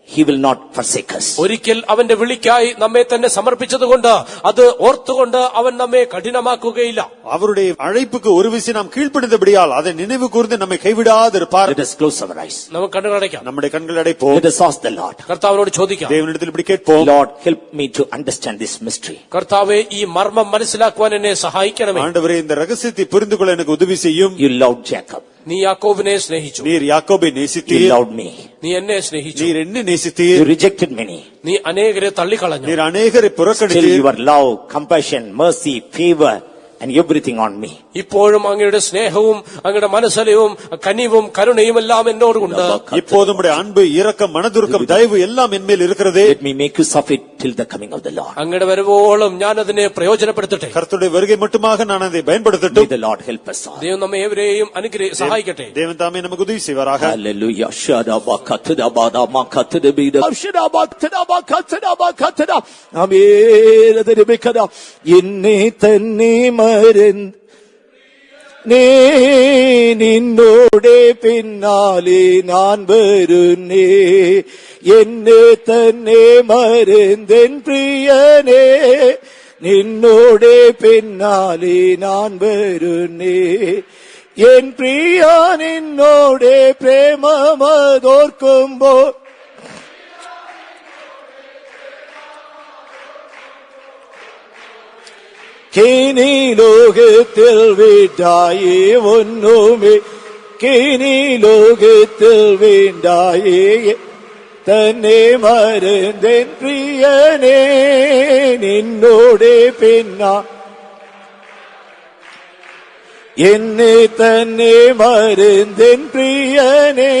he will not forsake us. ഒരിക്കൽ അവന്റെ വിളിക്കായി നമ്മെ തന്നെ സമർപ്പിച്ചതുകൊണ്ട് അത് ഓർത്തുകൊണ്ട് അവൻ നമ്മെ കഠിനമാക്കുകയില്ല. அவருடைய அழைப்புக்கு ஒரு விஷயம் நாம் கீழ்ப்படிந்தபடியால் அதை நினைவு கூர்ந்து நம்மை கைவிடாதிருப்பார். Let us close our eyes. നമുക്ക് കണ്ണുകളടയ്ക്കാം. நம்முடைய கண்கள் அடைப்போம். Let us ask the Lord, കർത്താവിനോട് ചോദിക്കാം, தேவனிடத்தில் இப்படி கேட்போம், Lord, help me to understand this mystery. കർത്താവെ, ഈ മർമ്മം മനസ്സിലാക്കുവാൻ എന്നെ സഹായിക്കണമേ. ஆண்டவரே இந்த ரகசியத்தை புரிந்து கொள்ள எனக்கு உதவி செய்யும். You loved Jacob. നീ യാക്കോബിനെ സ്നേഹിച്ചു, நீர் யாக்கோபை You நேசித்தீர். loved me. നീ എന്നെ സ്നേഹിച്ചു, நீர் என்ன You நேசித்தீர். rejected many. നീ അനേകരെ തള്ളിക്കളഞ്ഞു. நீர் அநேகரை Still புறக்கணித்தீர். your love, compassion, mercy, favor, and everything on me. ഇപ്പോഴും അങ്ങയുടെ സ്നേഹവും അങ്ങയുടെ മനസ്സലവും കനിവും കരുണയും എല്ലാം എന്നോടുണ്ട്. இப்போதும் உம்முடைய அன்பு, இரக்கம், மனதுருக்கம், தயவு எல்லாம் என்மேல் இருக்கிறது. Let me make use of it till the coming of the Lord. അങ്ങയുടെ വരവോളം ഞാൻ അതിനെ പ്രയോജനപ്പെടുത്തട്ടെ. கர்த்தருடைய வருகை மட்டுமாக நான் அதை May பயன்படுத்தட்டும். the Lord help us all. ദൈവം നമ്മെ ഏവരെയും സഹായിക്കട്ടെ. தேவன் தாமே நமக்கு உதவி செய்வாராக. Hallelujah. Shadabakatadabadamakatada. Shadabakatadabakatadabakatada. Amen. എന്നെ തന്നെ നിന്നോടെ പിന്നാലെ ഞാൻ വരുന്നേ, എന്നെ തന്നെ മരുന്തൻ പ്രിയനേ, നിന്നോടെ പിന്നാലെ ഞാൻ വരുന്നേ, എൻ പ്രിയ നിന്നോടെ പ്രേമമതോർക്കുമ്പോൾ കീനി ലോകത്തിൽ വിട്ടായി ഒന്നുമേ എനിക്കിനി ലോകത്തിൽ വേണ്ടായേ തന്നെ മരുന്തൻ പ്രിയനേ നിന്നോടെ പിന്നാ എന്നെ തന്നെ മരുന്തൻ പ്രിയനേ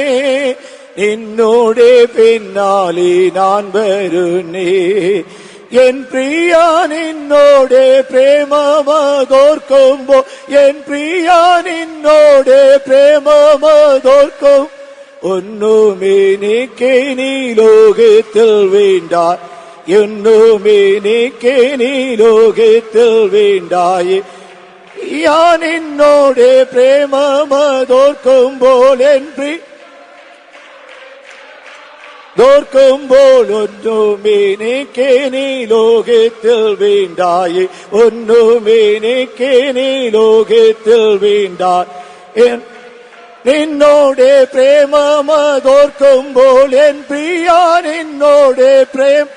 നിന്നോടെ പിന്നാലെ ഞാൻ വരുന്നേ എൻ പ്രിയ നിന്നോടെ പ്രേമമതോർക്കുമ്പോ എൻ പ്രിയ നിന്നോടെ പ്രേമമതോർക്കും ഒന്നുമെനിക്കിനി ലോകത്തിൽ വേണ്ട ഒന്നുമെനിക്കിനി ലോകത്തിൽ വേണ്ടായേ ഞാൻ നിന്നോടെ പ്രേമമതോർക്കുമ്പോൾ എൻ ഓർക്കുമ്പോൾ ഒന്നുമെനിക്കിനി ലോകത്തിൽ വേണ്ടായേ ഒന്നുമെനിക്കിനി ലോകത്തിൽ വേണ്ട നിന്നോടെ പ്രേമമതോർക്കുമ്പോൾ എൻ പ്രിയ നിന്നോടെ പ്രേമ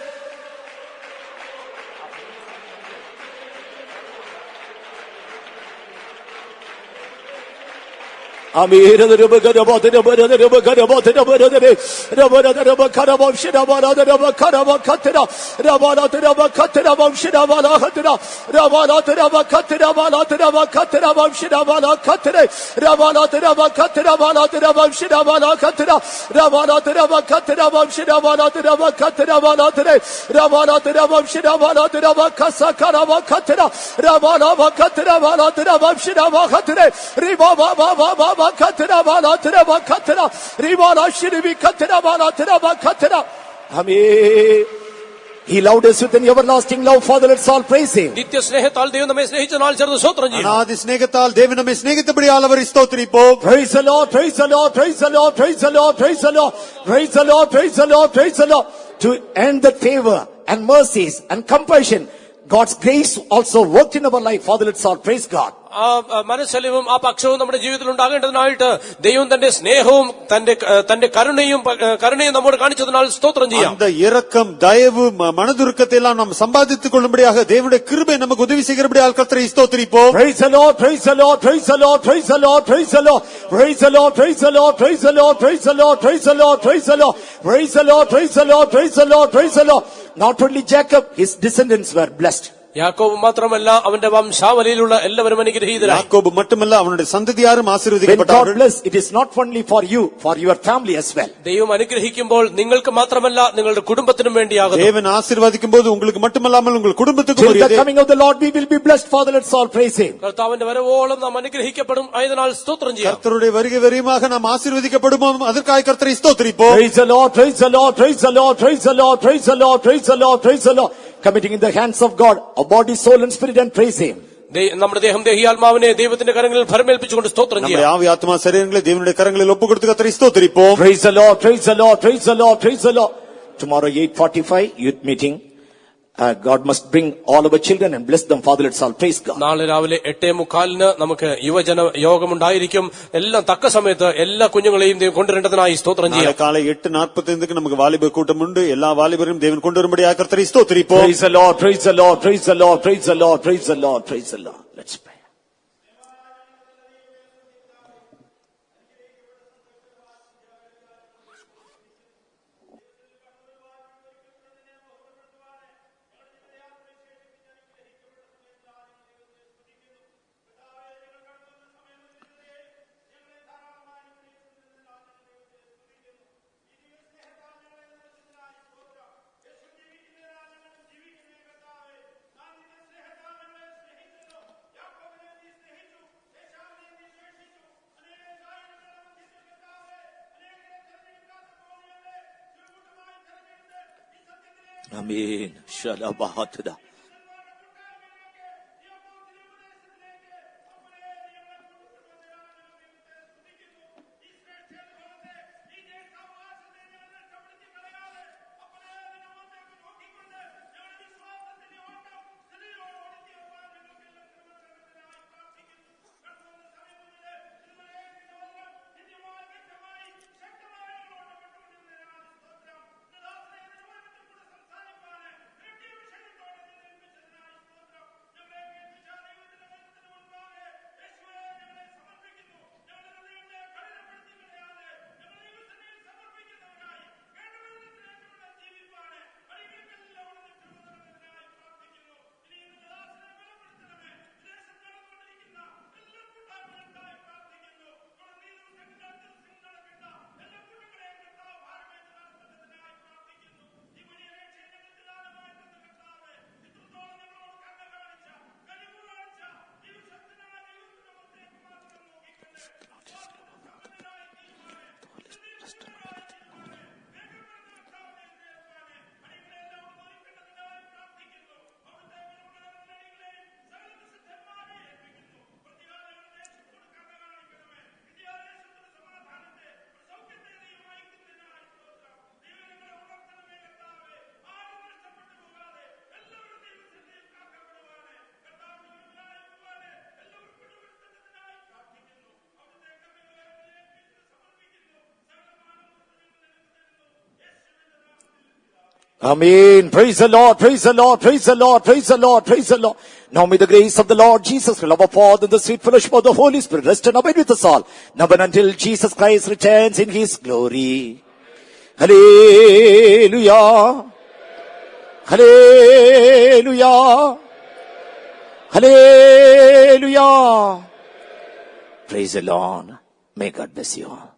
Amen. He loved us with an everlasting love. Father, let's all praise him. നിത്യ സ്നേഹത്താൽ ദൈവം നമ്മെ സ്നേഹിച്ചതിനാൽ ചേർന്ന് സ്തോത്രം ചെയ്യാം. അനാദി സ്നേഹത്താൽ ദൈവം നമ്മെ സ്നേഹിച്ചபடியால் അവരെ സ്തോത്രിப்போம். Praise the Lord, praise the Lord, praise the Lord, praise the Lord, praise the Lord, praise the Lord, praise the Lord, praise the Lord. To end the favor and mercies and compassion, God's grace also worked in our life. Father, let's all praise God. ആ മനസ്സലിവും ആ പക്ഷവും നമ്മുടെ ജീവിതത്തിൽ ഉണ്ടാകേണ്ടതിനായിട്ട് ദൈവം തന്റെ സ്നേഹവും തന്റെ കരുണയും നമ്മോട് കാണിച്ചതിനാൽ സ്തോത്രം ചെയ്യാം. அந்த இரக்கம் தயவு மனதுருக்கத்தை எல்லாம் நாம் சம்பாதித்துக் கொள்ளும்படியாக தேவனுடைய கிருபை நமக்கு உதவி செய்கிறபடியால் கர்த்தரை ஸ்தோத்திரிப்போம். Praise the Lord, praise the Lord, praise the Lord, praise the Lord, praise the Lord, praise the Lord, praise the Lord, praise the Lord, praise the Lord, praise the Lord, praise the Lord, praise the Lord, praise the Lord, praise the Lord, praise the Lord. Not only Jacob, his descendants were blessed. യാക്കോബ് മാത്രമല്ല അവന്റെ വംശാവലിയിലുള്ള എല്ലാവരും അനുഗ്രഹീതരായി. യാക്കോബ് மட்டுமല്ല അവനുடைய സന്തതിയാരും When ആശീർവദിക്കപ്പെട്ടവർ. God bless, it is not only for you, for your family as well. ദൈവം അനുഗ്രഹിക്കുമ്പോൾ നിങ്ങൾക്ക് മാത്രമല്ല നിങ്ങളുടെ കുടുംബത്തിനും വേണ്ടിയാകുന്നു. தேவன் ஆசீர்வதிக்கும்போது உங்களுக்கு மட்டுமல்லாமல் உங்கள் குடும்பத்துக்கும் Till the coming of the Lord we will be blessed. Father, let's all praise him. കർത്താവിന്റെ വരവോളം നാം അനുഗ്രഹിക്കപ്പെടും. ആയതിനാൽ സ്തോത്രം ചെയ്യാം. கர்த்தருடைய வருகை வரையுமாக நாம் ஆசீர்வதிக்கப்படுவோம். அதற்காக கர்த்தரை ஸ்தோத்திரிப்போம். Praise the Lord, praise the Lord, praise the Lord, praise the Lord, praise the Lord, praise the Lord, praise the Lord. Committing in the hands of God, our body, soul and spirit, and praise him. നമ്മുടെ ദേഹം ദേഹിയാത്മാവിനെ ദൈവത്തിന്റെ കരങ്ങളിൽ ഫരമേൽപ്പിച്ചുകൊണ്ട് സ്തോത്രം ചെയ്യാം. നമ്മുടെ ആവി ആത്മാ ശരീരങ്ങളെ ദൈവത്തിന്റെ കരങ്ങളിൽ ഒപ്പുകൊടുത്ത് കർത്തരെ സ്തോത്രിப்போம். Praise the Lord, praise the Lord, praise the Lord, praise the Lord. Tomorrow 8:45 youth meeting. God must bring all our children and bless them. Father, let's all praise God. നാളെ രാവിലെ 8:45 നമുക്ക് യുവജന യോഗമുണ്ടായിരിക്കും. എല്ലാം തക്ക സമയത്ത് എല്ലാ കുഞ്ഞുങ്ങളെയും ദൈവം കൊണ്ടുവരേണ്ടതിനായി സ്തോത്രം ചെയ്യാം. കാല 8:45 നമുക്ക് വാലിബ കൂട്ടമുണ്ട്. എല്ലാ വാലിബരും ദൈവം കൊണ്ടുവരുമ്പടിയായി കർത്തരെ സ്തോത്രിப்போம். Praise the Lord, praise the Lord, praise the Lord, praise the Lord, praise the Lord, praise the Lord. Let's pray. Amen. Shalabahatada. Amen. Praise the Lord, praise the Lord, praise the Lord, praise the Lord, praise the Lord. Now may the grace of the Lord Jesus, the love of Father, and the sweet fellowship of the Holy Spirit rest and abide with us all, now and until Jesus Christ returns in His glory. Hallelujah. Hallelujah. Hallelujah. Praise the Lord. May God bless you all.